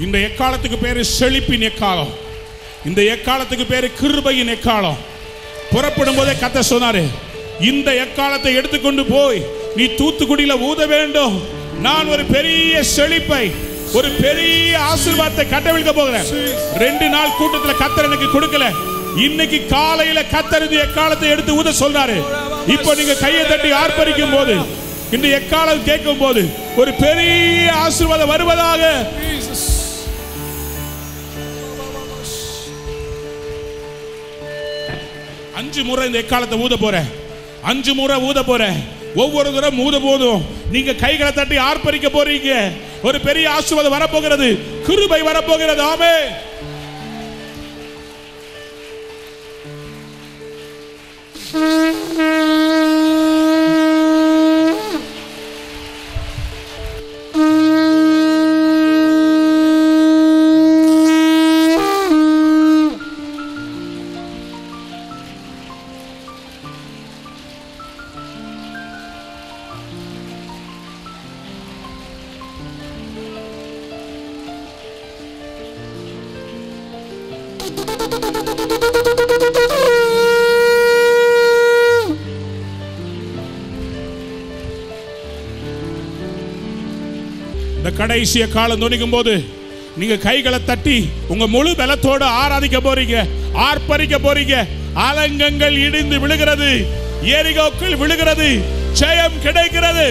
இந்த எக்காலத்துக்கு பேரு செழிப்பின் எக்காலம், இந்த எக்காலத்துக்கு பேரு கிருபையின் எக்காலம். புறப்படும் போதே கர்த்தர் சொன்னாரு, இந்த எக்காலத்தை எடுத்துக்கொண்டு போய் நீ தூத்துக்குடியில ஊத வேண்டும். நான் ஒரு பெரிய செழிப்பை, ஒரு பெரிய ஆசீர்வாதத்தை கட்டவிழ்க்க போகிறேன். 2 நாள் கூட்டத்துல கர்த்தர் எனக்கு கொடுக்கல. இன்னைக்கு காலையில கர்த்தர் இந்த எக்காலத்தை எடுத்து ஊத சொல்றாரு. இப்போ நீங்க கையை தட்டி ஆர்ப்பரிக்கும் போது, இந்த எக்காலம் கேட்கும் போது ஒரு பெரிய ஆசீர்வாதம் வருவதாக. 5 முறை இந்த எக்காலத்தை ஊத போறேன். 5 முறை ஊத போறேன். ஒவ்வொரு தடவை ஊத போதும் நீங்க கைகளை தட்டி ஆர்ப்பரிக்க போறீங்க. ஒரு பெரிய ஆசீர்வாதம் வரப்போகிறது, கிருபை வரப்போகிறது. ஆமென். இந்த கடைசிய காலம் துணிக்கும் போது நீங்க கைகளை தட்டி உங்க முழு பலத்தோடு ஆராதிக்க போறீங்க, ஆர்ப்பரிக்க போறீங்க. ஆலங்கங்கள் இடிந்து விழுகிறது, எரிகோக்கள் விழுகிறது, ஜெயம் கிடைக்கிறது.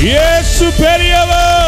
இயேசு பெரியவர்.